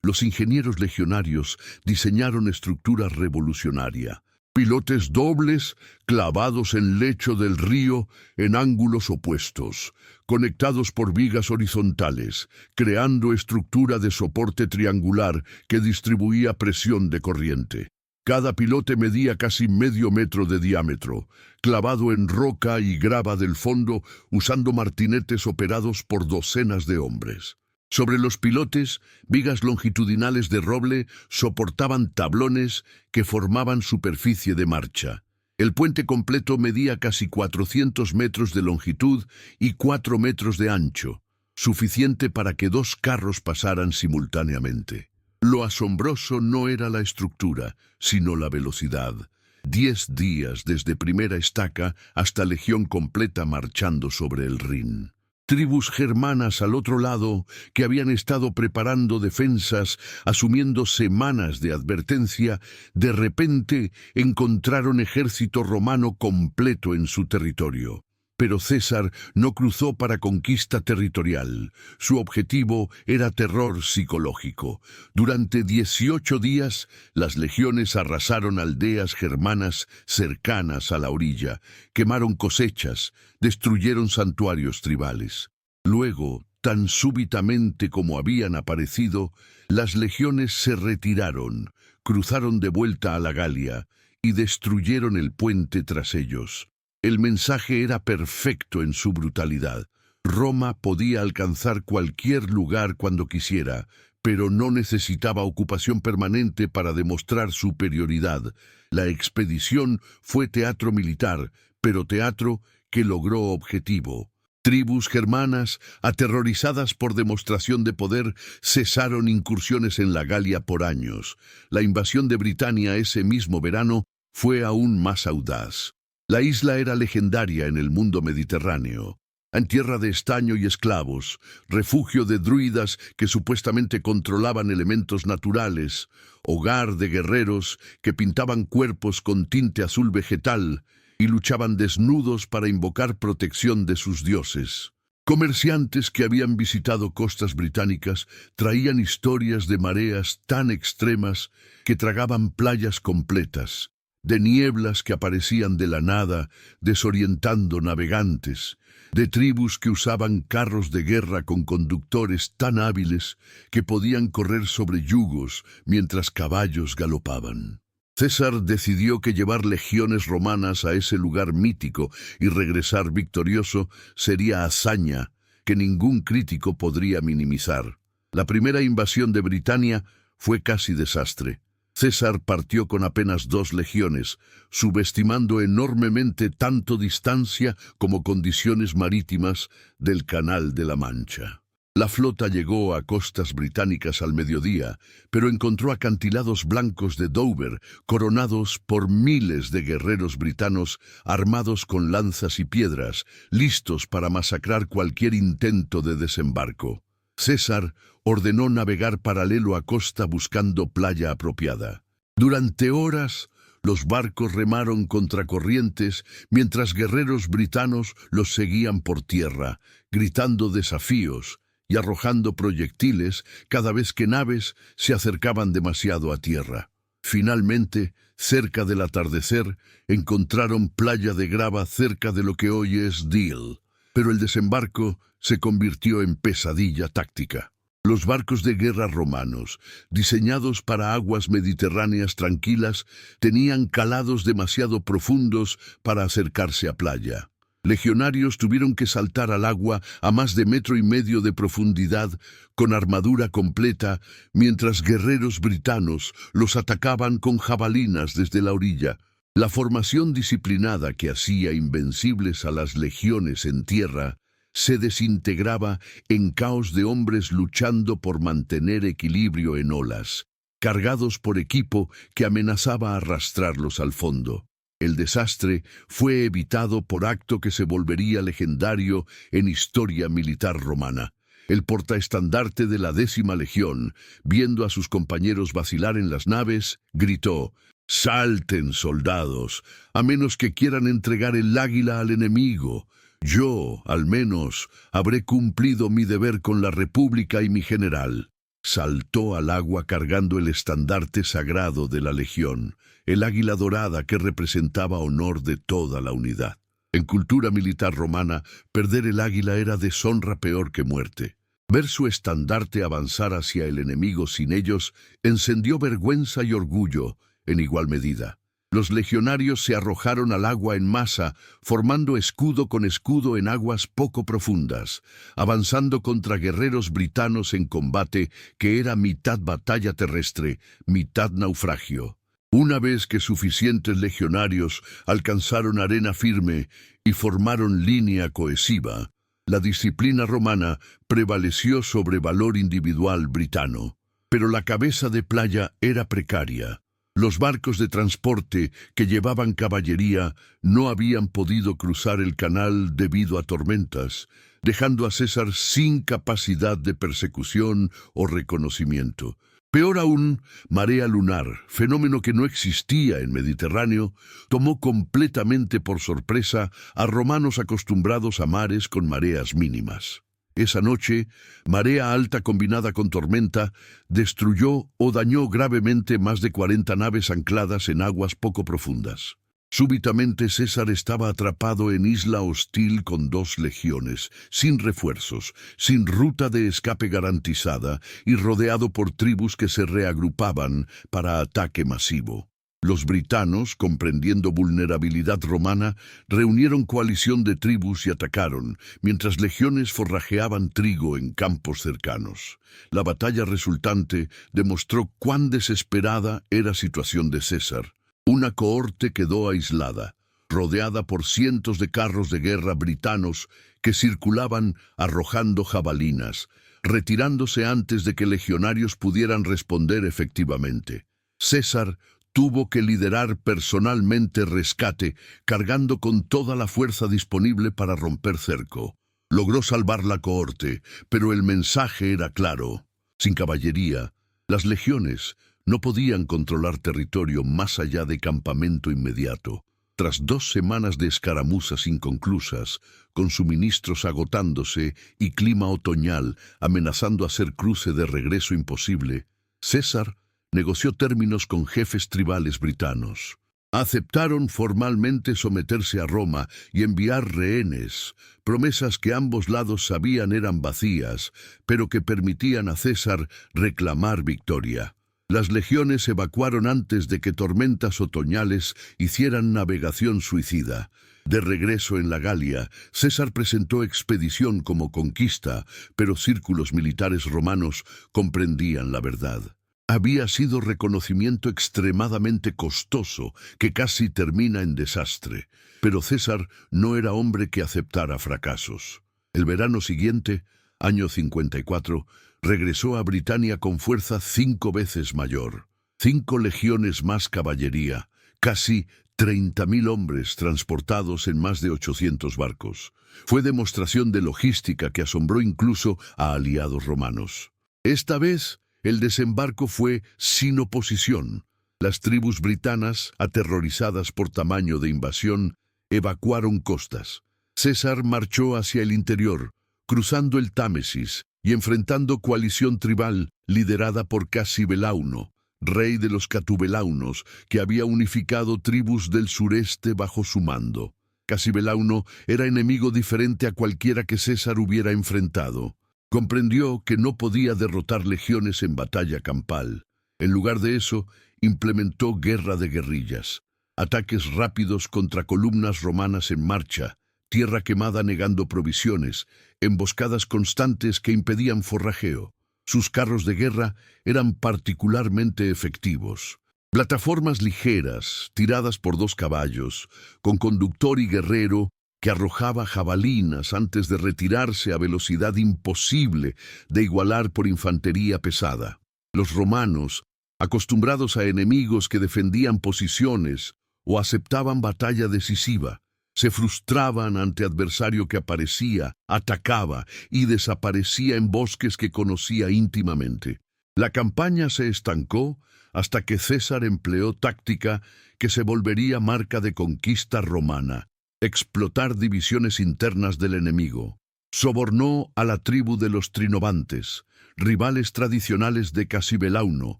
Speaker 1: Los ingenieros legionarios diseñaron estructura revolucionaria. Pilotes dobles clavados en lecho del río en ángulos opuestos, conectados por vigas horizontales, creando estructura de soporte triangular que distribuía presión de corriente. Cada pilote medía casi medio metro de diámetro, clavado en roca y grava del fondo, usando martinetes operados por docenas de hombres. Sobre los pilotes, vigas longitudinales de roble soportaban tablones que formaban superficie de marcha. El puente completo medía casi 400 metros de longitud y 4 metros de ancho, suficiente para que 2 carros pasaran simultáneamente. Lo asombroso no era la estructura, sino la velocidad. 10 días desde primera estaca hasta legión completa marchando sobre el Rin. Tribus germanas al otro lado, que habían estado preparando defensas, asumiendo semanas de advertencia, de repente encontraron ejército romano completo en su territorio. Pero César no cruzó para conquista territorial. Su objetivo era terror psicológico. Durante 18 días, las legiones arrasaron aldeas germanas cercanas a la orilla, quemaron cosechas, destruyeron santuarios tribales. Luego, tan súbitamente como habían aparecido, las legiones se retiraron, cruzaron de vuelta a la Galia y destruyeron el puente tras ellos. El mensaje era perfecto en su brutalidad. Roma podía alcanzar cualquier lugar cuando quisiera, pero no necesitaba ocupación permanente para demostrar superioridad. La expedición fue teatro militar, pero teatro que logró objetivo. Tribus germanas, aterrorizadas por demostración de poder, cesaron incursiones en la Galia por años. La invasión de Britania ese mismo verano fue aún más audaz. La isla era legendaria en el mundo mediterráneo. En tierra de estaño y esclavos, refugio de druidas que supuestamente controlaban elementos naturales, hogar de guerreros que pintaban cuerpos con tinte azul vegetal y luchaban desnudos para invocar protección de sus dioses. Comerciantes que habían visitado costas británicas traían historias de mareas tan extremas que tragaban playas completas, de nieblas que aparecían de la nada, desorientando navegantes, de tribus que usaban carros de guerra con conductores tan hábiles que podían correr sobre yugos mientras caballos galopaban. César decidió que llevar legiones romanas a ese lugar mítico y regresar victorioso sería hazaña que ningún crítico podría minimizar. La primera invasión de Britania fue casi desastre. César partió con apenas 2 legiones, subestimando enormemente tanto distancia como condiciones marítimas del Canal de la Mancha. La flota llegó a costas británicas al mediodía, pero encontró acantilados blancos de Dover, coronados por miles de guerreros britanos armados con lanzas y piedras, listos para masacrar cualquier intento de desembarco. César ordenó navegar paralelo a costa buscando playa apropiada. Durante horas, los barcos remaron contra corrientes mientras guerreros britanos los seguían por tierra, gritando desafíos y arrojando proyectiles cada vez que naves se acercaban demasiado a tierra. Finalmente, cerca del atardecer, encontraron playa de grava cerca de lo que hoy es Deal, pero el desembarco se convirtió en pesadilla táctica. Los barcos de guerra romanos, diseñados para aguas mediterráneas tranquilas, tenían calados demasiado profundos para acercarse a playa. Legionarios tuvieron que saltar al agua a más de 1,5 metros de profundidad con armadura completa, mientras guerreros britanos los atacaban con jabalinas desde la orilla. La formación disciplinada que hacía invencibles a las legiones en tierra se desintegraba en caos de hombres luchando por mantener equilibrio en olas, cargados por equipo que amenazaba arrastrarlos al fondo. El desastre fue evitado por acto que se volvería legendario en historia militar romana. El portaestandarte de la 10ª Legión, viendo a sus compañeros vacilar en las naves, gritó: «Salten, soldados, a menos que quieran entregar el águila al enemigo. Yo, al menos, habré cumplido mi deber con la República y mi general». Saltó al agua cargando el estandarte sagrado de la Legión, el águila dorada que representaba honor de toda la unidad. En cultura militar romana, perder el águila era deshonra peor que muerte. Ver su estandarte avanzar hacia el enemigo sin ellos encendió vergüenza y orgullo en igual medida. Los legionarios se arrojaron al agua en masa, formando escudo con escudo en aguas poco profundas, avanzando contra guerreros britanos en combate que era mitad batalla terrestre, mitad naufragio. Una vez que suficientes legionarios alcanzaron arena firme y formaron línea cohesiva, la disciplina romana prevaleció sobre valor individual britano. Pero la cabeza de playa era precaria. Los barcos de transporte que llevaban caballería no habían podido cruzar el canal debido a tormentas, dejando a César sin capacidad de persecución o reconocimiento. Peor aún, marea lunar, fenómeno que no existía en Mediterráneo, tomó completamente por sorpresa a romanos acostumbrados a mares con mareas mínimas. Esa noche, marea alta combinada con tormenta destruyó o dañó gravemente más de 40 naves ancladas en aguas poco profundas. Súbitamente César estaba atrapado en isla hostil con 2 legiones, sin refuerzos, sin ruta de escape garantizada y rodeado por tribus que se reagrupaban para ataque masivo. Los britanos, comprendiendo vulnerabilidad romana, reunieron coalición de tribus y atacaron, mientras legiones forrajeaban trigo en campos cercanos. La batalla resultante demostró cuán desesperada era la situación de César. Una cohorte quedó aislada, rodeada por cientos de carros de guerra britanos que circulaban arrojando jabalinas, retirándose antes de que legionarios pudieran responder efectivamente. César tuvo que liderar personalmente rescate, cargando con toda la fuerza disponible para romper cerco. Logró salvar la cohorte, pero el mensaje era claro. Sin caballería, las legiones no podían controlar territorio más allá de campamento inmediato. Tras 2 semanas de escaramuzas inconclusas, con suministros agotándose y clima otoñal amenazando hacer cruce de regreso imposible, César negoció términos con jefes tribales britanos. Aceptaron formalmente someterse a Roma y enviar rehenes, promesas que ambos lados sabían eran vacías, pero que permitían a César reclamar victoria. Las legiones evacuaron antes de que tormentas otoñales hicieran navegación suicida. De regreso en la Galia, César presentó expedición como conquista, pero círculos militares romanos comprendían la verdad. Había sido reconocimiento extremadamente costoso que casi termina en desastre, pero César no era hombre que aceptara fracasos. El verano siguiente, año 54, regresó a Britania con fuerza 5 veces mayor. 5 legiones más caballería, casi 30.000 hombres transportados en más de 800 barcos. Fue demostración de logística que asombró incluso a aliados romanos. Esta vez, el desembarco fue sin oposición. Las tribus britanas, aterrorizadas por tamaño de invasión, evacuaron costas. César marchó hacia el interior, cruzando el Támesis y enfrentando coalición tribal liderada por Casibelauno, rey de los Catubelaunos, que había unificado tribus del sureste bajo su mando. Casibelauno era enemigo diferente a cualquiera que César hubiera enfrentado. Comprendió que no podía derrotar legiones en batalla campal. En lugar de eso, implementó guerra de guerrillas, ataques rápidos contra columnas romanas en marcha, tierra quemada negando provisiones, emboscadas constantes que impedían forrajeo. Sus carros de guerra eran particularmente efectivos. Plataformas ligeras, tiradas por 2 caballos, con conductor y guerrero, que arrojaba jabalinas antes de retirarse a velocidad imposible de igualar por infantería pesada. Los romanos, acostumbrados a enemigos que defendían posiciones o aceptaban batalla decisiva, se frustraban ante adversario que aparecía, atacaba y desaparecía en bosques que conocía íntimamente. La campaña se estancó hasta que César empleó táctica que se volvería marca de conquista romana: explotar divisiones internas del enemigo. Sobornó a la tribu de los Trinobantes, rivales tradicionales de Casibelauno,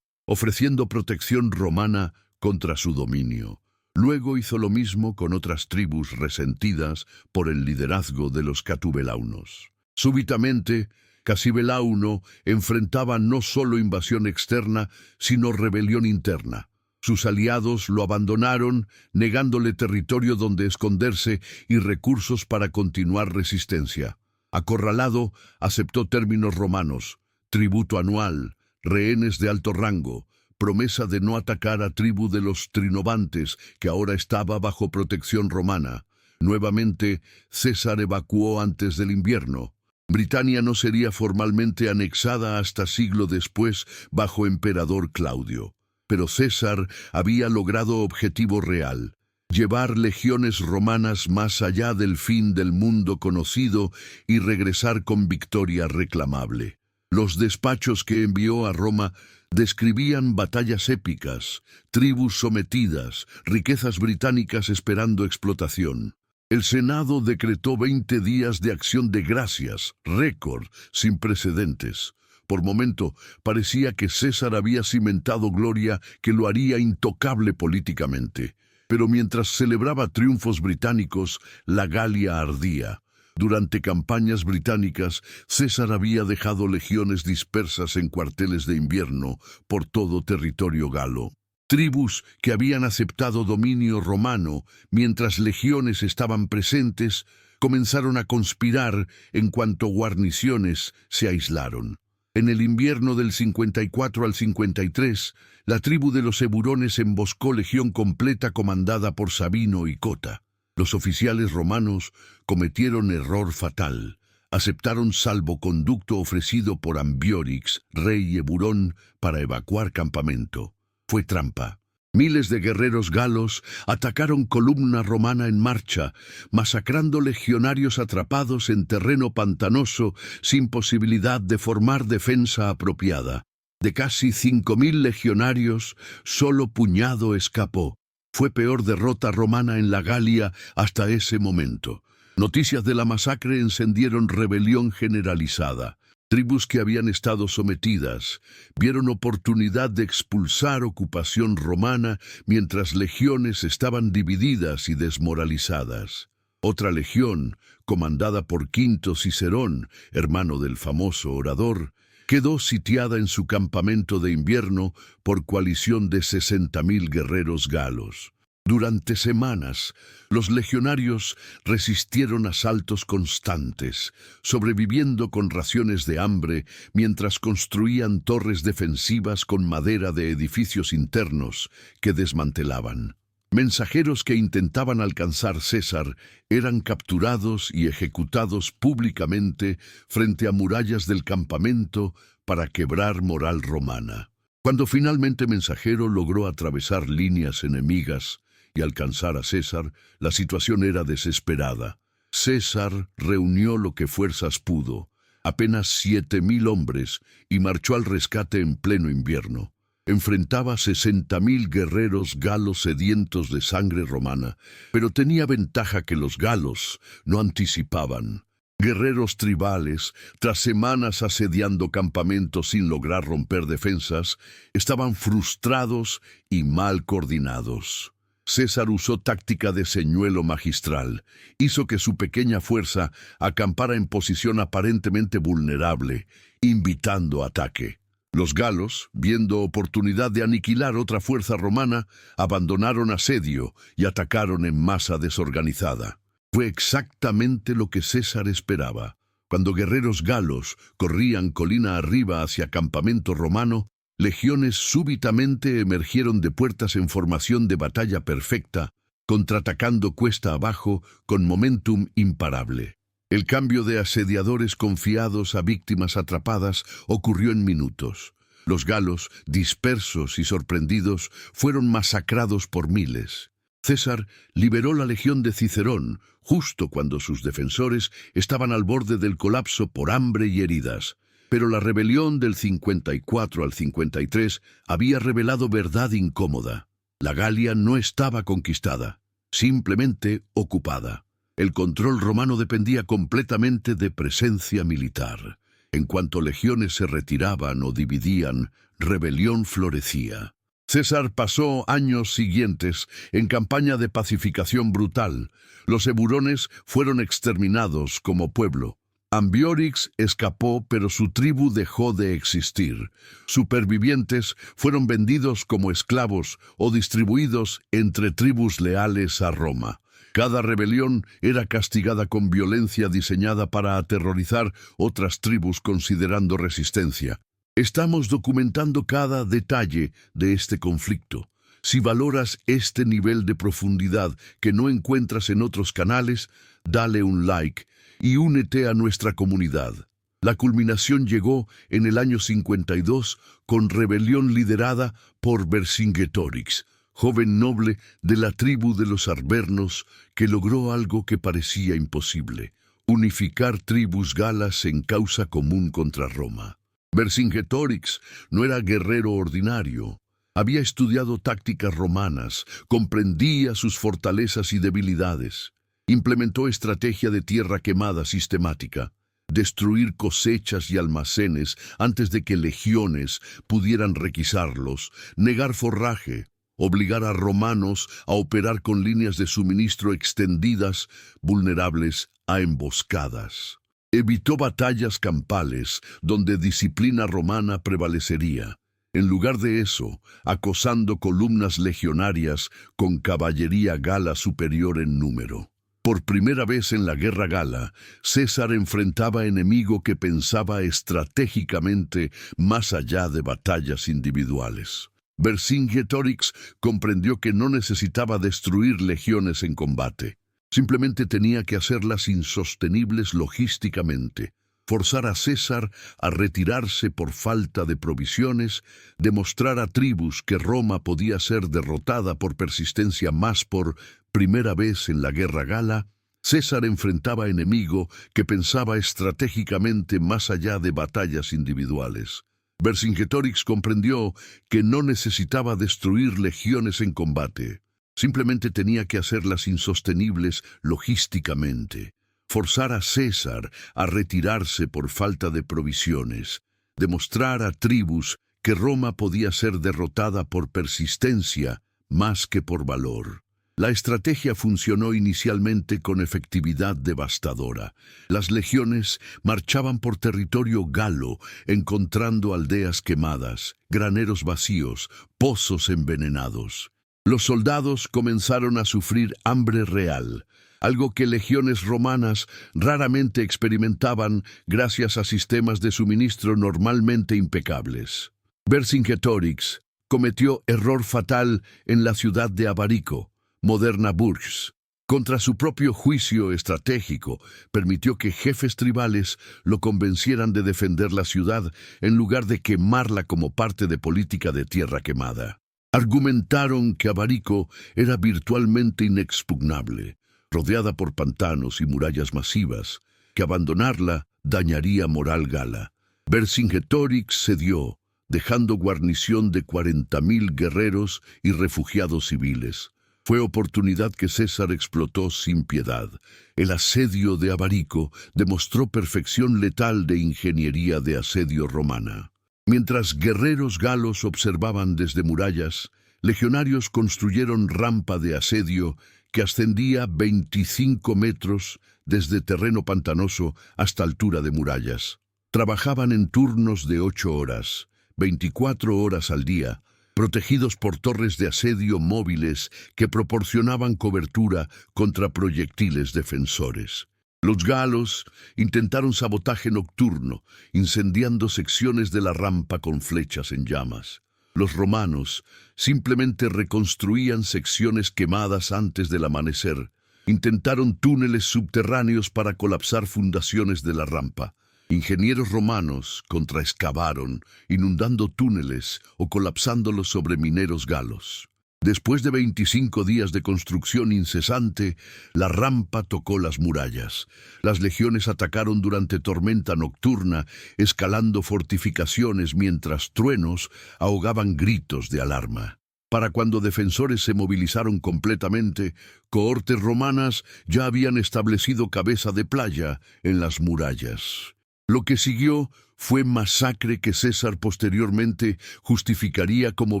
Speaker 1: ofreciendo protección romana contra su dominio. Luego hizo lo mismo con otras tribus resentidas por el liderazgo de los catubelaunos. Súbitamente, Casibelauno enfrentaba no solo invasión externa, sino rebelión interna. Sus aliados lo abandonaron, negándole territorio donde esconderse y recursos para continuar resistencia. Acorralado, aceptó términos romanos: tributo anual, rehenes de alto rango, promesa de no atacar a tribu de los Trinobantes, que ahora estaba bajo protección romana. Nuevamente, César evacuó antes del invierno. Britania no sería formalmente anexada hasta siglo después bajo emperador Claudio. Pero César había logrado objetivo real: llevar legiones romanas más allá del fin del mundo conocido y regresar con victoria reclamable. Los despachos que envió a Roma describían batallas épicas, tribus sometidas, riquezas británicas esperando explotación. El Senado decretó 20 días de acción de gracias, récord sin precedentes. Por momento, parecía que César había cimentado gloria que lo haría intocable políticamente. Pero mientras celebraba triunfos británicos, la Galia ardía. Durante campañas británicas, César había dejado legiones dispersas en cuarteles de invierno por todo territorio galo. Tribus que habían aceptado dominio romano mientras legiones estaban presentes comenzaron a conspirar en cuanto guarniciones se aislaron. En el invierno del 54 al 53, la tribu de los Eburones emboscó legión completa comandada por Sabino y Cota. Los oficiales romanos cometieron error fatal. Aceptaron salvoconducto ofrecido por Ambiorix, rey Eburón, para evacuar campamento. Fue trampa. Miles de guerreros galos atacaron columna romana en marcha, masacrando legionarios atrapados en terreno pantanoso sin posibilidad de formar defensa apropiada. De casi 5.000 legionarios, solo puñado escapó. Fue peor derrota romana en la Galia hasta ese momento. Noticias de la masacre encendieron rebelión generalizada. Tribus que habían estado sometidas vieron oportunidad de expulsar ocupación romana mientras legiones estaban divididas y desmoralizadas. Otra legión, comandada por Quinto Cicerón, hermano del famoso orador, quedó sitiada en su campamento de invierno por coalición de 60.000 guerreros galos. Durante semanas, los legionarios resistieron asaltos constantes, sobreviviendo con raciones de hambre mientras construían torres defensivas con madera de edificios internos que desmantelaban. Mensajeros que intentaban alcanzar César eran capturados y ejecutados públicamente frente a murallas del campamento para quebrar moral romana. Cuando finalmente Mensajero logró atravesar líneas enemigas y alcanzar a César, la situación era desesperada. César reunió lo que fuerzas pudo, apenas 7.000 hombres, y marchó al rescate en pleno invierno. Enfrentaba 60.000 guerreros galos sedientos de sangre romana, pero tenía ventaja que los galos no anticipaban. Guerreros tribales, tras semanas asediando campamentos sin lograr romper defensas, estaban frustrados y mal coordinados. César usó táctica de señuelo magistral. Hizo que su pequeña fuerza acampara en posición aparentemente vulnerable, invitando ataque. Los galos, viendo oportunidad de aniquilar otra fuerza romana, abandonaron asedio y atacaron en masa desorganizada. Fue exactamente lo que César esperaba. Cuando guerreros galos corrían colina arriba hacia campamento romano, legiones súbitamente emergieron de puertas en formación de batalla perfecta, contraatacando cuesta abajo con momentum imparable. El cambio de asediadores confiados a víctimas atrapadas ocurrió en minutos. Los galos, dispersos y sorprendidos, fueron masacrados por miles. César liberó la legión de Cicerón justo cuando sus defensores estaban al borde del colapso por hambre y heridas. Pero la rebelión del 54 al 53 había revelado verdad incómoda. La Galia no estaba conquistada, simplemente ocupada. El control romano dependía completamente de presencia militar. En cuanto legiones se retiraban o dividían, rebelión florecía. César pasó años siguientes en campaña de pacificación brutal. Los eburones fueron exterminados como pueblo. Ambiorix escapó, pero su tribu dejó de existir. Supervivientes fueron vendidos como esclavos o distribuidos entre tribus leales a Roma. Cada rebelión era castigada con violencia diseñada para aterrorizar otras tribus considerando resistencia. Estamos documentando cada detalle de este conflicto. Si valoras este nivel de profundidad que no encuentras en otros canales, dale un like y únete a nuestra comunidad. La culminación llegó en el año 52 con rebelión liderada por Vercingetorix, joven noble de la tribu de los Arvernos que logró algo que parecía imposible: unificar tribus galas en causa común contra Roma. Vercingetorix no era guerrero ordinario. Había estudiado tácticas romanas, comprendía sus fortalezas y debilidades. Implementó estrategia de tierra quemada sistemática, destruir cosechas y almacenes antes de que legiones pudieran requisarlos, negar forraje, obligar a romanos a operar con líneas de suministro extendidas, vulnerables a emboscadas. Evitó batallas campales donde disciplina romana prevalecería. En lugar de eso, acosando columnas legionarias con caballería gala superior en número. Por primera vez en la guerra gala, César enfrentaba enemigo que pensaba estratégicamente más allá de batallas individuales. Vercingetorix comprendió que no necesitaba destruir legiones en combate. Simplemente tenía que hacerlas insostenibles logísticamente, forzar a César a retirarse por falta de provisiones, demostrar a tribus que Roma podía ser derrotada por persistencia. Más por primera vez en la guerra gala, César enfrentaba enemigo que pensaba estratégicamente más allá de batallas individuales. Vercingetorix comprendió que no necesitaba destruir legiones en combate. Simplemente tenía que hacerlas insostenibles logísticamente, forzar a César a retirarse por falta de provisiones, demostrar a tribus que Roma podía ser derrotada por persistencia más que por valor. La estrategia funcionó inicialmente con efectividad devastadora. Las legiones marchaban por territorio galo, encontrando aldeas quemadas, graneros vacíos, pozos envenenados. Los soldados comenzaron a sufrir hambre real, algo que legiones romanas raramente experimentaban gracias a sistemas de suministro normalmente impecables. Vercingetorix cometió error fatal en la ciudad de Abarico, moderna Bourges. Contra su propio juicio estratégico, permitió que jefes tribales lo convencieran de defender la ciudad en lugar de quemarla como parte de política de tierra quemada. Argumentaron que Abarico era virtualmente inexpugnable, rodeada por pantanos y murallas masivas, que abandonarla dañaría moral gala. Vercingetorix cedió, dejando guarnición de 40.000 guerreros y refugiados civiles. Fue oportunidad que César explotó sin piedad. El asedio de Abarico demostró perfección letal de ingeniería de asedio romana. Mientras guerreros galos observaban desde murallas, legionarios construyeron rampa de asedio que ascendía 25 metros desde terreno pantanoso hasta altura de murallas. Trabajaban en turnos de 8 horas, 24 horas al día, protegidos por torres de asedio móviles que proporcionaban cobertura contra proyectiles defensores. Los galos intentaron sabotaje nocturno, incendiando secciones de la rampa con flechas en llamas. Los romanos simplemente reconstruían secciones quemadas antes del amanecer. Intentaron túneles subterráneos para colapsar fundaciones de la rampa. Ingenieros romanos contraexcavaron, inundando túneles o colapsándolos sobre mineros galos. Después de 25 días de construcción incesante, la rampa tocó las murallas. Las legiones atacaron durante tormenta nocturna, escalando fortificaciones mientras truenos ahogaban gritos de alarma. Para cuando defensores se movilizaron completamente, cohortes romanas ya habían establecido cabeza de playa en las murallas. Lo que siguió fue masacre que César posteriormente justificaría como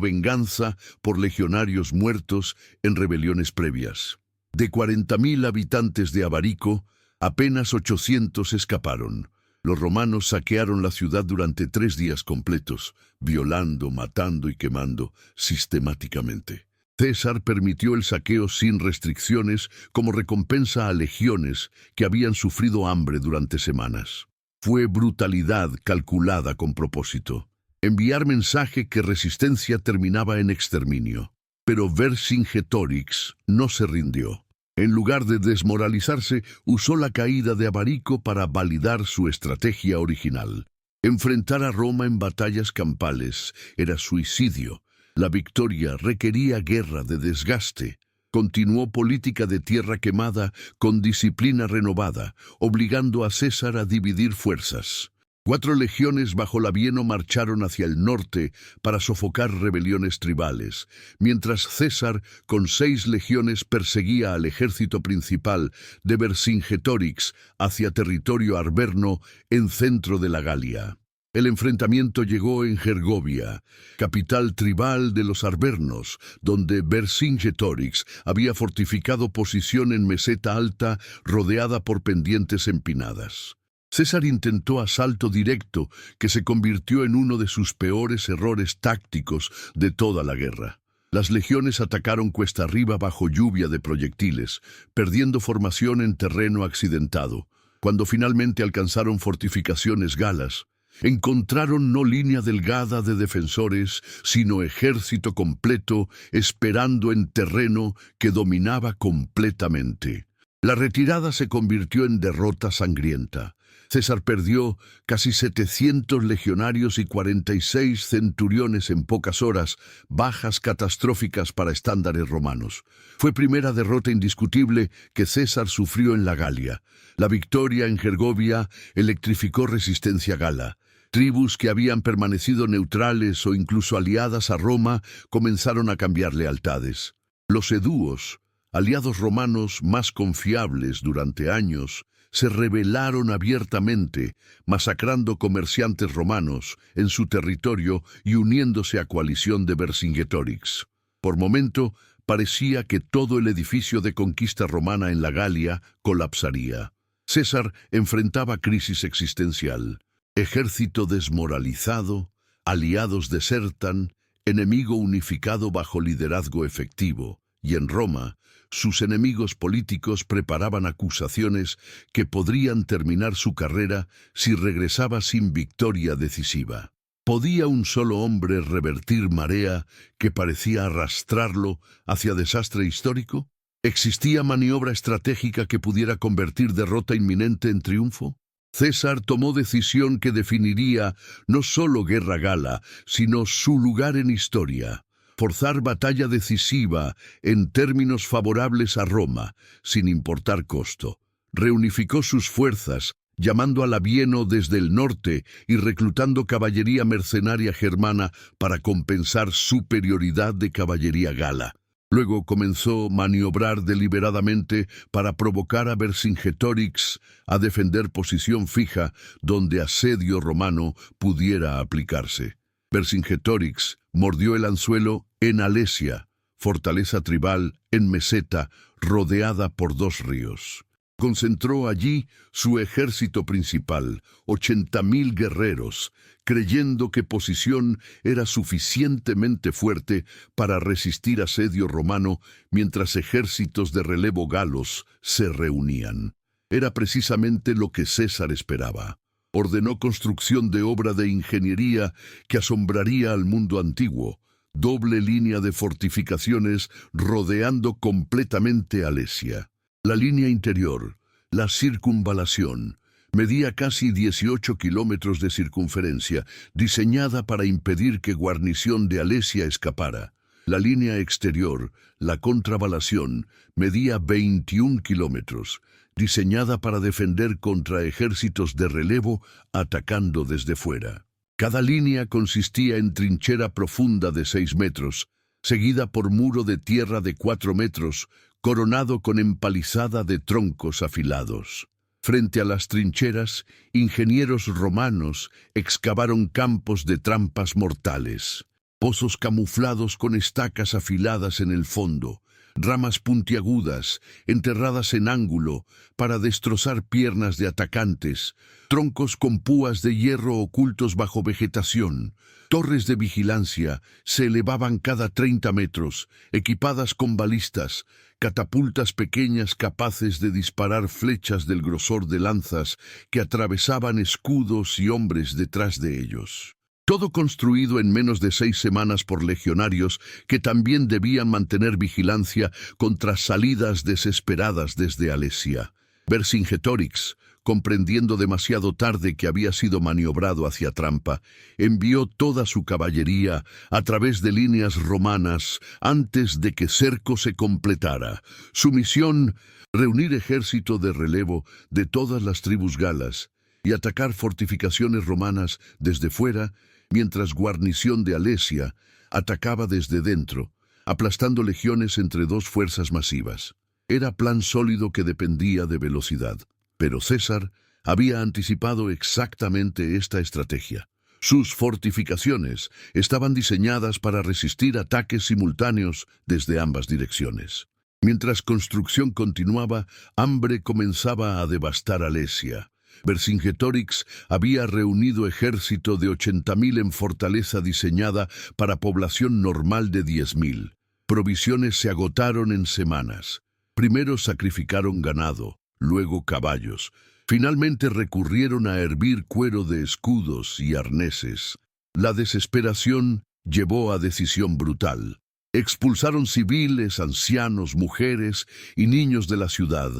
Speaker 1: venganza por legionarios muertos en rebeliones previas. De 40.000 habitantes de Abarico, apenas 800 escaparon. Los romanos saquearon la ciudad durante 3 días completos, violando, matando y quemando sistemáticamente. César permitió el saqueo sin restricciones como recompensa a legiones que habían sufrido hambre durante semanas. Fue brutalidad calculada con propósito. Enviar mensaje que resistencia terminaba en exterminio. Pero Vercingetorix no se rindió. En lugar de desmoralizarse, usó la caída de Abarico para validar su estrategia original. Enfrentar a Roma en batallas campales era suicidio. La victoria requería guerra de desgaste. Continuó política de tierra quemada con disciplina renovada, obligando a César a dividir fuerzas. 4 legiones bajo Labieno marcharon hacia el norte para sofocar rebeliones tribales, mientras César con 6 legiones perseguía al ejército principal de Vercingetorix hacia territorio arverno en centro de la Galia. El enfrentamiento llegó en Gergovia, capital tribal de los arvernos, donde Vercingetorix había fortificado posición en meseta alta rodeada por pendientes empinadas. César intentó asalto directo, que se convirtió en uno de sus peores errores tácticos de toda la guerra. Las legiones atacaron cuesta arriba bajo lluvia de proyectiles, perdiendo formación en terreno accidentado. Cuando finalmente alcanzaron fortificaciones galas, encontraron no línea delgada de defensores, sino ejército completo esperando en terreno que dominaba completamente. La retirada se convirtió en derrota sangrienta. César perdió casi 700 legionarios y 46 centuriones en pocas horas, bajas catastróficas para estándares romanos. Fue primera derrota indiscutible que César sufrió en la Galia. La victoria en Gergovia electrificó resistencia gala. Tribus que habían permanecido neutrales o incluso aliadas a Roma comenzaron a cambiar lealtades. Los edúos, aliados romanos más confiables durante años, se rebelaron abiertamente, masacrando comerciantes romanos en su territorio y uniéndose a coalición de Vercingetorix. Por momento, parecía que todo el edificio de conquista romana en la Galia colapsaría. César enfrentaba crisis existencial. Ejército desmoralizado, aliados desertan, enemigo unificado bajo liderazgo efectivo, y en Roma, sus enemigos políticos preparaban acusaciones que podrían terminar su carrera si regresaba sin victoria decisiva. ¿Podía un solo hombre revertir marea que parecía arrastrarlo hacia desastre histórico? ¿Existía maniobra estratégica que pudiera convertir derrota inminente en triunfo? César tomó decisión que definiría no solo guerra gala, sino su lugar en historia. Forzar batalla decisiva en términos favorables a Roma, sin importar costo. Reunificó sus fuerzas, llamando a Labieno desde el norte y reclutando caballería mercenaria germana para compensar superioridad de caballería gala. Luego comenzó a maniobrar deliberadamente para provocar a Vercingetorix a defender posición fija donde asedio romano pudiera aplicarse. Vercingetorix mordió el anzuelo en Alesia, fortaleza tribal en meseta rodeada por 2 ríos. Concentró allí su ejército principal, 80.000 guerreros, creyendo que posición era suficientemente fuerte para resistir asedio romano mientras ejércitos de relevo galos se reunían. Era precisamente lo que César esperaba. Ordenó construcción de obra de ingeniería que asombraría al mundo antiguo, doble línea de fortificaciones rodeando completamente Alesia. La línea interior, la circunvalación, medía casi 18 kilómetros de circunferencia, diseñada para impedir que guarnición de Alesia escapara. La línea exterior, la contravalación, medía 21 kilómetros, diseñada para defender contra ejércitos de relevo atacando desde fuera. Cada línea consistía en trinchera profunda de 6 metros, seguida por muro de tierra de 4 metros, coronado con empalizada de troncos afilados. Frente a las trincheras, ingenieros romanos excavaron campos de trampas mortales, pozos camuflados con estacas afiladas en el fondo, ramas puntiagudas, enterradas en ángulo, para destrozar piernas de atacantes, troncos con púas de hierro ocultos bajo vegetación. Torres de vigilancia se elevaban cada 30 metros, equipadas con balistas, catapultas pequeñas capaces de disparar flechas del grosor de lanzas que atravesaban escudos y hombres detrás de ellos. Todo construido en menos de 6 semanas por legionarios que también debían mantener vigilancia contra salidas desesperadas desde Alesia. Vercingetorix, comprendiendo demasiado tarde que había sido maniobrado hacia Trampa, envió toda su caballería a través de líneas romanas antes de que Cerco se completara. Su misión, reunir ejército de relevo de todas las tribus galas y atacar fortificaciones romanas desde fuera, mientras guarnición de Alesia atacaba desde dentro, aplastando legiones entre dos fuerzas masivas. Era plan sólido que dependía de velocidad, pero César había anticipado exactamente esta estrategia. Sus fortificaciones estaban diseñadas para resistir ataques simultáneos desde ambas direcciones. Mientras construcción continuaba, hambre comenzaba a devastar Alesia. Vercingetorix había reunido ejército de 80.000 en fortaleza diseñada para población normal de 10.000. Provisiones se agotaron en semanas. Primero sacrificaron ganado, luego caballos. Finalmente recurrieron a hervir cuero de escudos y arneses. La desesperación llevó a decisión brutal. Expulsaron civiles, ancianos, mujeres y niños de la ciudad,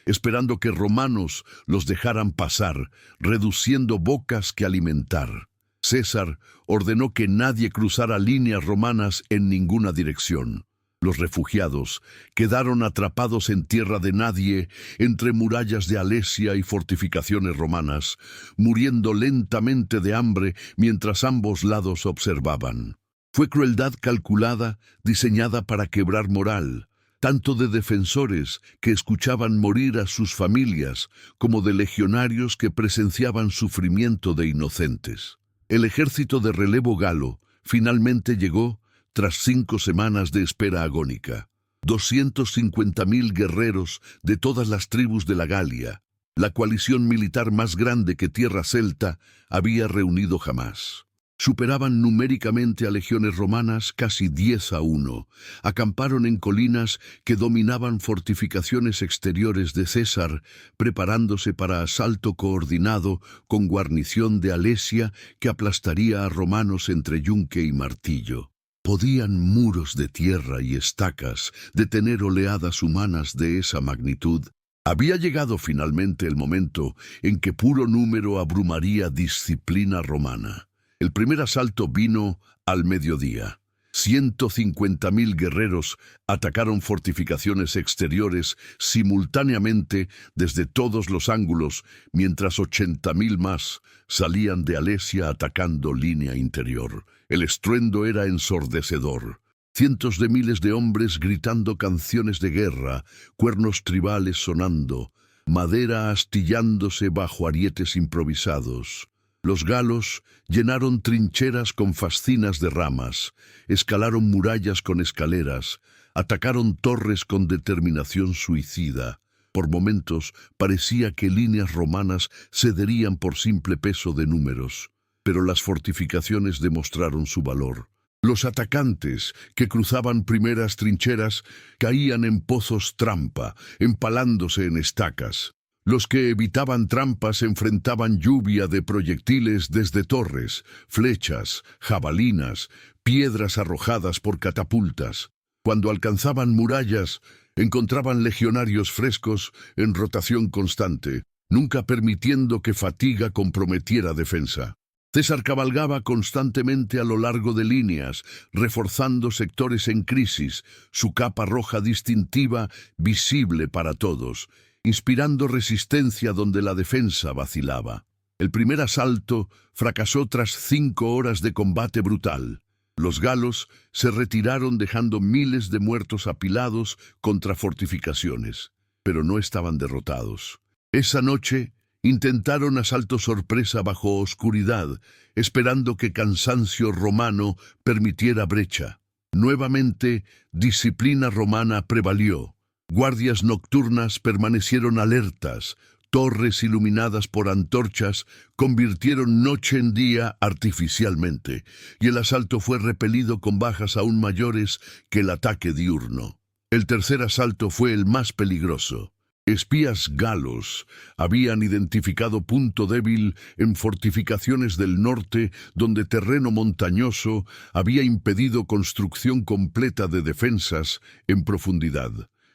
Speaker 1: esperando que romanos los dejaran pasar, reduciendo bocas que alimentar. César ordenó que nadie cruzara líneas romanas en ninguna dirección. Los refugiados quedaron atrapados en tierra de nadie entre murallas de Alesia y fortificaciones romanas, muriendo lentamente de hambre mientras ambos lados observaban. Fue crueldad calculada, diseñada para quebrar moral, tanto de defensores que escuchaban morir a sus familias, como de legionarios que presenciaban sufrimiento de inocentes. El ejército de relevo galo finalmente llegó tras 5 semanas de espera agónica. 250.000 guerreros de todas las tribus de la Galia, la coalición militar más grande que tierra celta había reunido jamás. Superaban numéricamente a legiones romanas casi 10-1. Acamparon en colinas que dominaban fortificaciones exteriores de César, preparándose para asalto coordinado con guarnición de Alesia que aplastaría a romanos entre yunque y martillo. ¿Podían muros de tierra y estacas detener oleadas humanas de esa magnitud? Había llegado finalmente el momento en que puro número abrumaría disciplina romana. El primer asalto vino al mediodía. 150.000 guerreros atacaron fortificaciones exteriores simultáneamente desde todos los ángulos, mientras 80.000 más salían de Alesia atacando línea interior. El estruendo era ensordecedor. Cientos de miles de hombres gritando canciones de guerra, cuernos tribales sonando, madera astillándose bajo arietes improvisados. Los galos llenaron trincheras con fascinas de ramas, escalaron murallas con escaleras, atacaron torres con determinación suicida. Por momentos parecía que líneas romanas cederían por simple peso de números, pero las fortificaciones demostraron su valor. Los atacantes, que cruzaban primeras trincheras, caían en pozos trampa, empalándose en estacas. Los que evitaban trampas enfrentaban lluvia de proyectiles desde torres, flechas, jabalinas, piedras arrojadas por catapultas. Cuando alcanzaban murallas, encontraban legionarios frescos en rotación constante, nunca permitiendo que fatiga comprometiera defensa. César cabalgaba constantemente a lo largo de líneas, reforzando sectores en crisis, su capa roja distintiva visible para todos, inspirando resistencia donde la defensa vacilaba. El primer asalto fracasó tras 5 horas de combate brutal. Los galos se retiraron dejando miles de muertos apilados contra fortificaciones, pero no estaban derrotados. Esa noche intentaron asalto sorpresa bajo oscuridad, esperando que cansancio romano permitiera brecha. Nuevamente, disciplina romana prevalió. Guardias nocturnas permanecieron alertas, torres iluminadas por antorchas convirtieron noche en día artificialmente, y el asalto fue repelido con bajas aún mayores que el ataque diurno. El tercer asalto fue el más peligroso. Espías galos habían identificado punto débil en fortificaciones del norte donde terreno montañoso había impedido construcción completa de defensas en profundidad.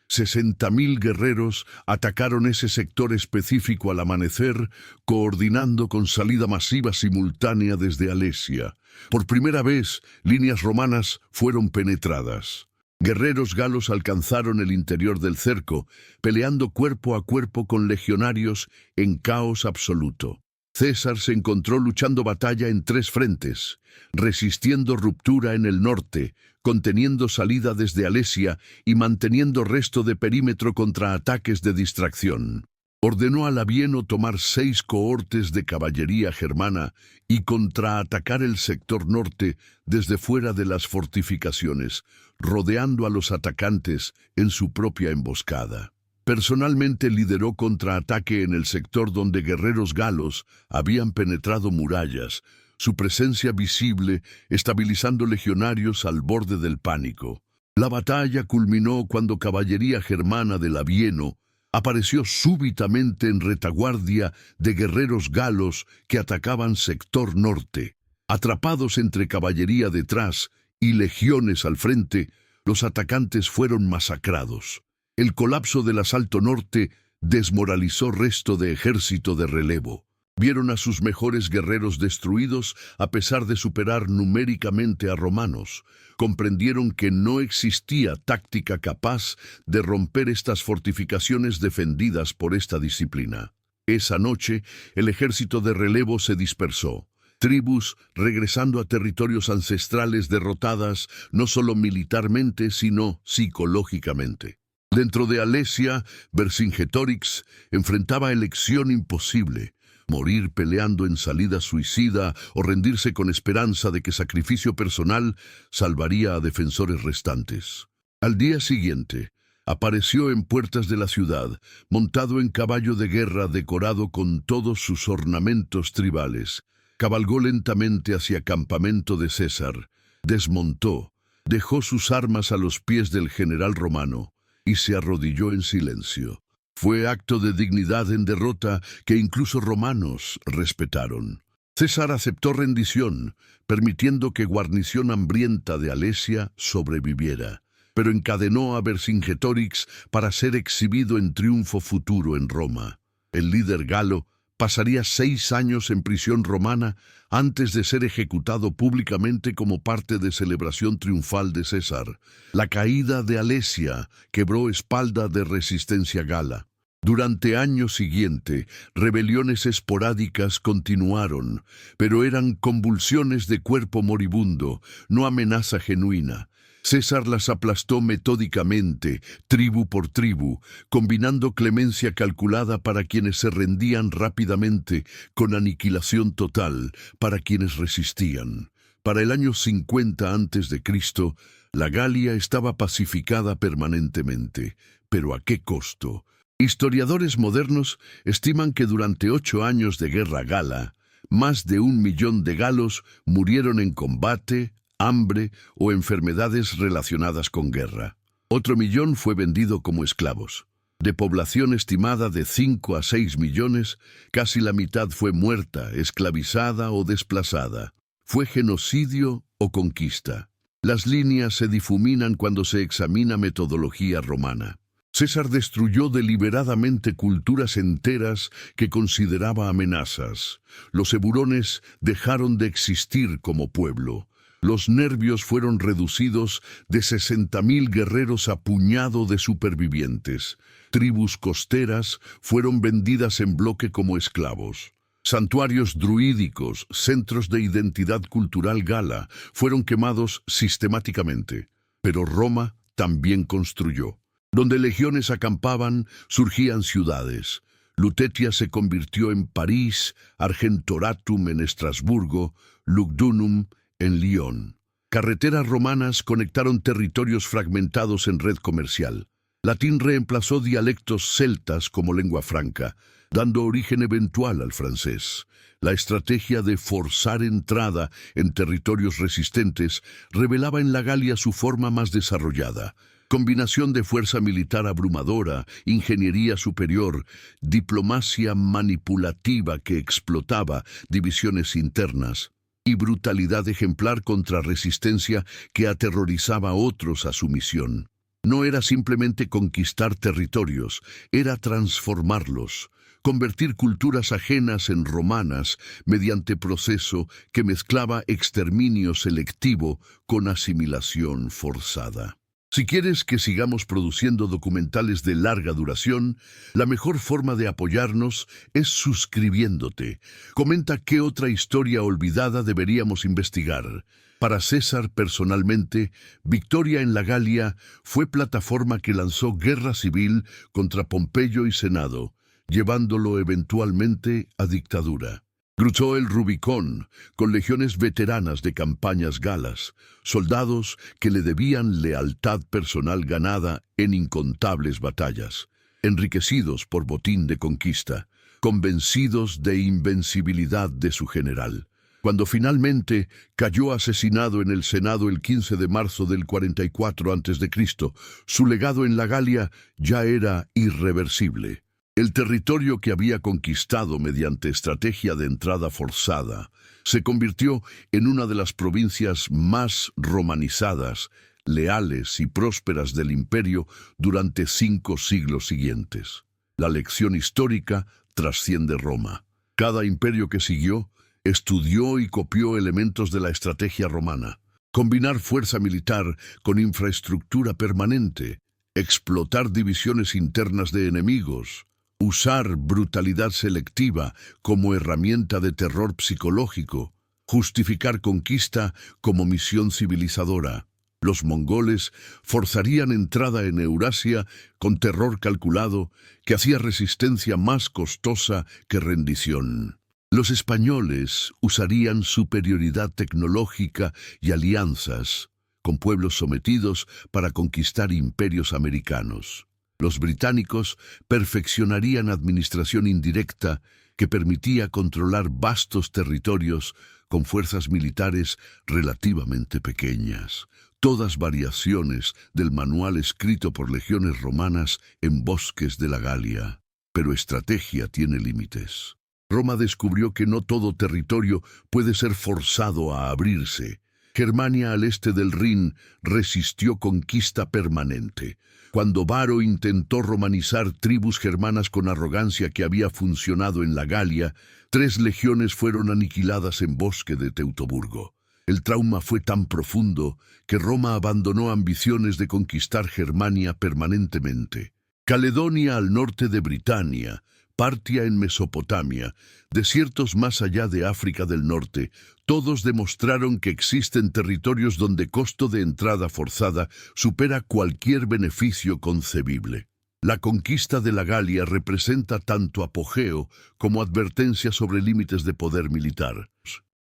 Speaker 1: 60.000 guerreros atacaron ese sector específico al amanecer, coordinando con salida masiva simultánea desde Alesia. Por primera vez, líneas romanas fueron penetradas. Guerreros galos alcanzaron el interior del cerco, peleando cuerpo a cuerpo con legionarios en caos absoluto. César se encontró luchando batalla en 3 frentes, resistiendo ruptura en el norte, conteniendo salida desde Alesia y manteniendo resto de perímetro contra ataques de distracción. Ordenó a Labieno tomar 6 cohortes de caballería germana y contraatacar el sector norte desde fuera de las fortificaciones, rodeando a los atacantes en su propia emboscada. Personalmente lideró contraataque en el sector donde guerreros galos habían penetrado murallas, su presencia visible estabilizando legionarios al borde del pánico. La batalla culminó cuando caballería germana de Labieno apareció súbitamente en retaguardia de guerreros galos que atacaban sector norte. Atrapados entre caballería detrás y legiones al frente, los atacantes fueron masacrados. El colapso del asalto norte desmoralizó resto de ejército de relevo. Vieron a sus mejores guerreros destruidos a pesar de superar numéricamente a romanos. Comprendieron que no existía táctica capaz de romper estas fortificaciones defendidas por esta disciplina. Esa noche, el ejército de relevo se dispersó. Tribus regresando a territorios ancestrales derrotadas no solo militarmente, sino psicológicamente. Dentro de Alesia, Vercingetorix enfrentaba elección imposible: morir peleando en salida suicida o rendirse con esperanza de que sacrificio personal salvaría a defensores restantes. Al día siguiente, apareció en puertas de la ciudad, montado en caballo de guerra decorado con todos sus ornamentos tribales. Cabalgó lentamente hacia campamento de César, desmontó, dejó sus armas a los pies del general romano y se arrodilló en silencio. Fue acto de dignidad en derrota que incluso romanos respetaron. César aceptó rendición, permitiendo que guarnición hambrienta de Alesia sobreviviera, pero encadenó a Vercingetorix para ser exhibido en triunfo futuro en Roma. El líder galo pasaría 6 años en prisión romana antes de ser ejecutado públicamente como parte de celebración triunfal de César. La caída de Alesia quebró espalda de resistencia gala. Durante año siguiente, rebeliones esporádicas continuaron, pero eran convulsiones de cuerpo moribundo, no amenaza genuina. César las aplastó metódicamente, tribu por tribu, combinando clemencia calculada para quienes se rendían rápidamente, con aniquilación total para quienes resistían. Para el año 50 a.C., la Galia estaba pacificada permanentemente, pero ¿a qué costo? Historiadores modernos estiman que durante 8 años de guerra gala, más de 1 millón de galos murieron en combate, hambre o enfermedades relacionadas con guerra. Otro millón fue vendido como esclavos. De población estimada de 5 a 6 millones, casi la mitad fue muerta, esclavizada o desplazada. Fue genocidio o conquista. Las líneas se difuminan cuando se examina metodología romana. César destruyó deliberadamente culturas enteras que consideraba amenazas. Los eburones dejaron de existir como pueblo. Los nervios fueron reducidos de 60.000 guerreros a puñado de supervivientes. Tribus costeras fueron vendidas en bloque como esclavos. Santuarios druídicos, centros de identidad cultural gala, fueron quemados sistemáticamente. Pero Roma también construyó. Donde legiones acampaban, surgían ciudades. Lutetia se convirtió en París, Argentoratum en Estrasburgo, Lugdunum en Lyon. Carreteras romanas conectaron territorios fragmentados en red comercial. Latín reemplazó dialectos celtas como lengua franca, dando origen eventual al francés. La estrategia de forzar entrada en territorios resistentes revelaba en la Galia su forma más desarrollada. Combinación de fuerza militar abrumadora, ingeniería superior, diplomacia manipulativa que explotaba divisiones internas y brutalidad ejemplar contra resistencia que aterrorizaba a otros a su misión. No era simplemente conquistar territorios, era transformarlos, convertir culturas ajenas en romanas mediante proceso que mezclaba exterminio selectivo con asimilación forzada. Si quieres que sigamos produciendo documentales de larga duración, la mejor forma de apoyarnos es suscribiéndote. Comenta qué otra historia olvidada deberíamos investigar. Para César, personalmente, Victoria en la Galia fue plataforma que lanzó guerra civil contra Pompeyo y Senado, llevándolo eventualmente a dictadura. Cruzó el Rubicón con legiones veteranas de campañas galas, soldados que le debían lealtad personal ganada en incontables batallas, enriquecidos por botín de conquista, convencidos de invencibilidad de su general. Cuando finalmente cayó asesinado en el Senado el 15 de marzo del 44 a.C., su legado en la Galia ya era irreversible. El territorio que había conquistado mediante estrategia de entrada forzada se convirtió en una de las provincias más romanizadas, leales y prósperas del imperio durante 5 siglos siguientes. La lección histórica trasciende Roma. Cada imperio que siguió estudió y copió elementos de la estrategia romana. Combinar fuerza militar con infraestructura permanente, explotar divisiones internas de enemigos, usar brutalidad selectiva como herramienta de terror psicológico, justificar conquista como misión civilizadora. Los mongoles forzarían entrada en Eurasia con terror calculado que hacía resistencia más costosa que rendición. Los españoles usarían superioridad tecnológica y alianzas con pueblos sometidos para conquistar imperios americanos. Los británicos perfeccionarían administración indirecta que permitía controlar vastos territorios con fuerzas militares relativamente pequeñas. Todas variaciones del manual escrito por legiones romanas en bosques de la Galia. Pero estrategia tiene límites. Roma descubrió que no todo territorio puede ser forzado a abrirse. Germania al este del Rin resistió conquista permanente. Cuando Varo intentó romanizar tribus germanas con arrogancia que había funcionado en la Galia, 3 legiones fueron aniquiladas en bosque de Teutoburgo. El trauma fue tan profundo que Roma abandonó ambiciones de conquistar Germania permanentemente. Caledonia al norte de Britania, Partia en Mesopotamia, desiertos más allá de África del Norte, todos demostraron que existen territorios donde costo de entrada forzada supera cualquier beneficio concebible. La conquista de la Galia representa tanto apogeo como advertencia sobre límites de poder militar.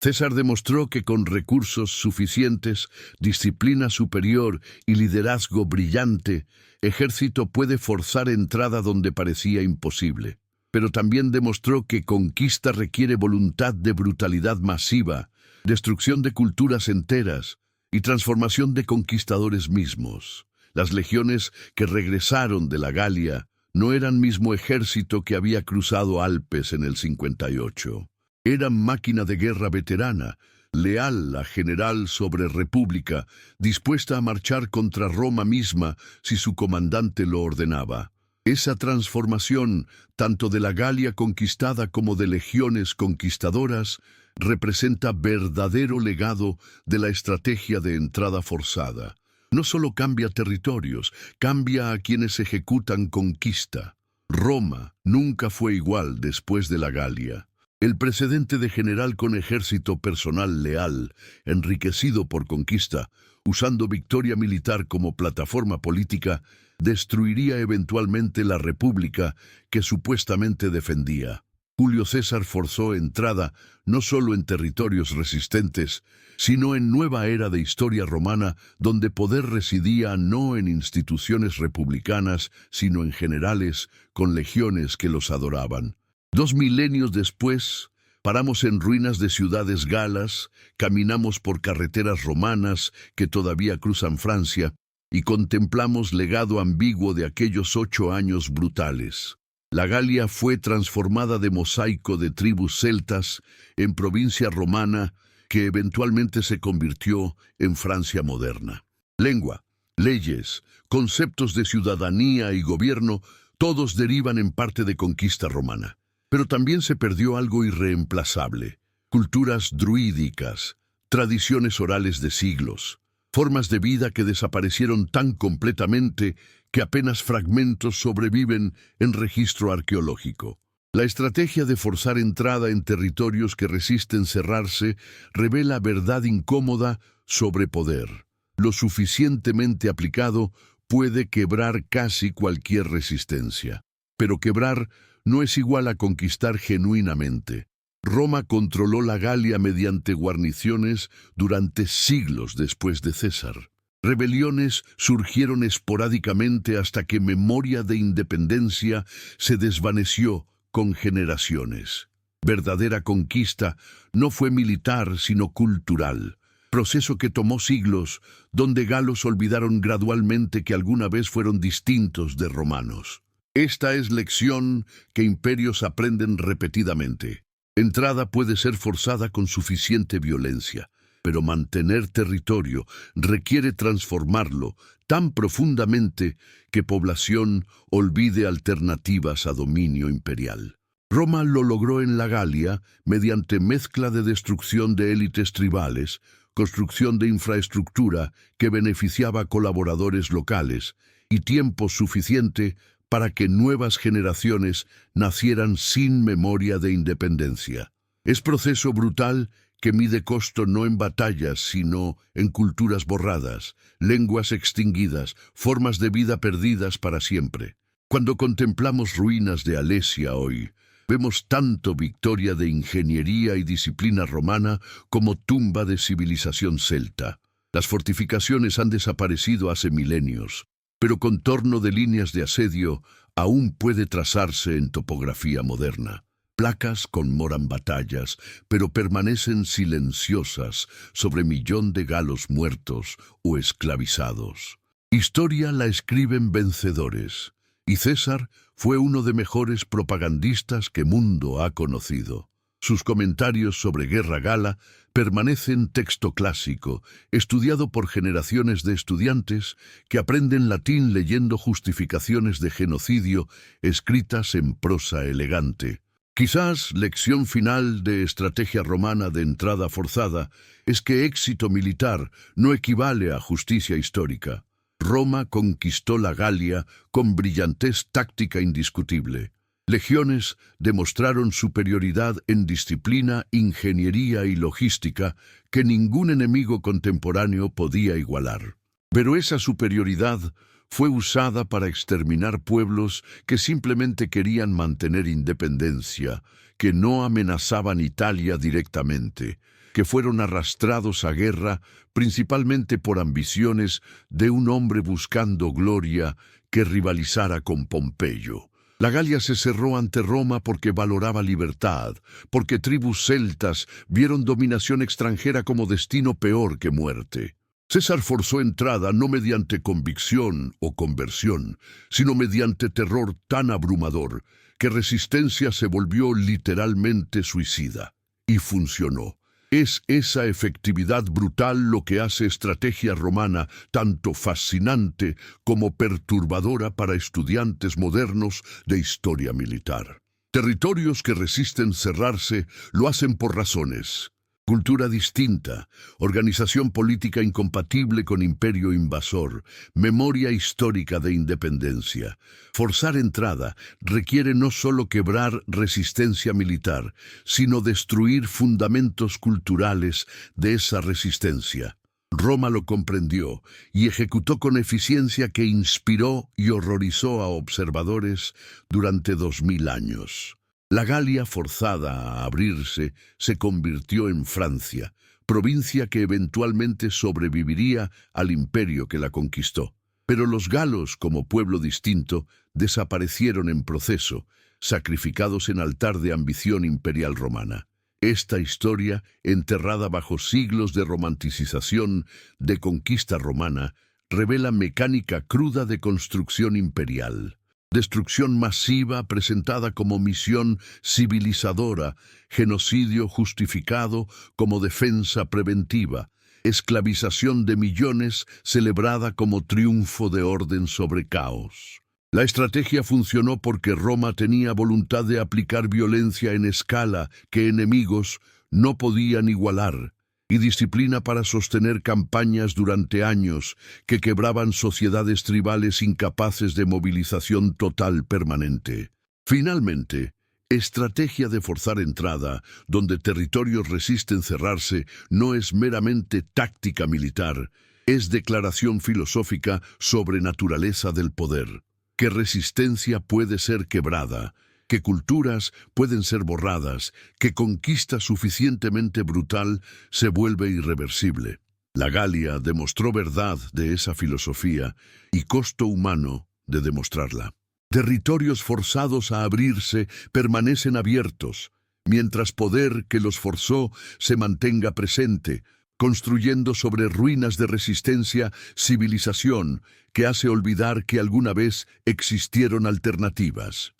Speaker 1: César demostró que con recursos suficientes, disciplina superior y liderazgo brillante, ejército puede forzar entrada donde parecía imposible. Pero también demostró que conquista requiere voluntad de brutalidad masiva, destrucción de culturas enteras y transformación de conquistadores mismos. Las legiones que regresaron de la Galia No eran mismo ejército que había cruzado Alpes en el 58. Eran máquina de guerra veterana, leal a general sobre república, dispuesta a marchar contra Roma misma si su comandante lo ordenaba. Esa transformación, tanto de la Galia conquistada como de legiones conquistadoras, representa verdadero legado de la estrategia de entrada forzada. No solo cambia territorios, cambia a quienes ejecutan conquista. Roma nunca fue igual después de la Galia. El precedente de general con ejército personal leal, enriquecido por conquista, usando victoria militar como plataforma política, destruiría eventualmente la república que supuestamente defendía. Julio César forzó entrada no solo en territorios resistentes, sino en nueva era de historia romana, donde poder residía no en instituciones republicanas, sino en generales con legiones que los adoraban. 2 milenios después, paramos en ruinas de ciudades galas, caminamos por carreteras romanas que todavía cruzan Francia y contemplamos legado ambiguo de aquellos 8 años brutales. La Galia fue transformada de mosaico de tribus celtas en provincia romana que eventualmente se convirtió en Francia moderna. Lengua, leyes, conceptos de ciudadanía y gobierno, todos derivan en parte de conquista romana. Pero también se perdió algo irreemplazable: culturas druídicas, tradiciones orales de siglos, formas de vida que desaparecieron tan completamente que apenas fragmentos sobreviven en registro arqueológico. La estrategia de forzar entrada en territorios que resisten cerrarse revela verdad incómoda sobre poder. Lo suficientemente aplicado puede quebrar casi cualquier resistencia. Pero quebrar no es igual a conquistar genuinamente. Roma controló la Galia mediante guarniciones durante siglos después de César. Rebeliones surgieron esporádicamente hasta que memoria de independencia se desvaneció con generaciones. Verdadera conquista no fue militar, sino cultural. Proceso que tomó siglos, donde galos olvidaron gradualmente que alguna vez fueron distintos de romanos. Esta es lección que imperios aprenden repetidamente. Entrada puede ser forzada con suficiente violencia, pero mantener territorio requiere transformarlo tan profundamente que población olvide alternativas a dominio imperial. Roma lo logró en la Galia mediante mezcla de destrucción de élites tribales, construcción de infraestructura que beneficiaba a colaboradores locales y tiempo suficiente para que nuevas generaciones nacieran sin memoria de independencia. Es proceso brutal que mide costo no en batallas, sino en culturas borradas, lenguas extinguidas, formas de vida perdidas para siempre. Cuando contemplamos ruinas de Alesia hoy, vemos tanto victoria de ingeniería y disciplina romana como tumba de civilización celta. Las fortificaciones han desaparecido hace milenios, pero contorno de líneas de asedio aún puede trazarse en topografía moderna. Placas conmemoran batallas, pero permanecen silenciosas sobre millón de galos muertos o esclavizados. Historia la escriben vencedores, y César fue uno de mejores propagandistas que mundo ha conocido. Sus comentarios sobre guerra gala permanecen texto clásico, estudiado por generaciones de estudiantes que aprenden latín leyendo justificaciones de genocidio escritas en prosa elegante. Quizás lección final de estrategia romana de entrada forzada es que éxito militar no equivale a justicia histórica. Roma conquistó la Galia con brillantez táctica indiscutible. Legiones demostraron superioridad en disciplina, ingeniería y logística que ningún enemigo contemporáneo podía igualar. Pero esa superioridad fue usada para exterminar pueblos que simplemente querían mantener independencia, que no amenazaban Italia directamente, que fueron arrastrados a guerra principalmente por ambiciones de un hombre buscando gloria que rivalizara con Pompeyo. La Galia se cerró ante Roma porque valoraba libertad, porque tribus celtas vieron dominación extranjera como destino peor que muerte. César forzó entrada no mediante convicción o conversión, sino mediante terror tan abrumador que Resistencia se volvió literalmente suicida. Y funcionó. Es esa efectividad brutal lo que hace estrategia romana tanto fascinante como perturbadora para estudiantes modernos de historia militar. Territorios que resisten cerrarse lo hacen por razones: cultura distinta, organización política incompatible con imperio invasor, memoria histórica de independencia. Forzar entrada requiere no solo quebrar resistencia militar, sino destruir fundamentos culturales de esa resistencia. Roma lo comprendió y ejecutó con eficiencia que inspiró y horrorizó a observadores durante 2000 años. La Galia, forzada a abrirse, se convirtió en Francia, provincia que eventualmente sobreviviría al imperio que la conquistó. Pero los galos, como pueblo distinto, desaparecieron en proceso, sacrificados en altar de ambición imperial romana. Esta historia, enterrada bajo siglos de romanticización, de conquista romana, revela mecánica cruda de construcción imperial. Destrucción masiva presentada como misión civilizadora, genocidio justificado como defensa preventiva, esclavización de millones celebrada como triunfo de orden sobre caos. La estrategia funcionó porque Roma tenía voluntad de aplicar violencia en escala que enemigos no podían igualar, y disciplina para sostener campañas durante años que quebraban sociedades tribales incapaces de movilización total permanente. Finalmente, estrategia de forzar entrada, donde territorios resisten cerrarse, no es meramente táctica militar, es declaración filosófica sobre naturaleza del poder. Que resistencia puede ser quebrada, que culturas pueden ser borradas, que conquista suficientemente brutal se vuelve irreversible. La Galia demostró verdad de esa filosofía y costo humano de demostrarla. Territorios forzados a abrirse permanecen abiertos, mientras poder que los forzó se mantenga presente, construyendo sobre ruinas de resistencia civilización que hace olvidar que alguna vez existieron alternativas.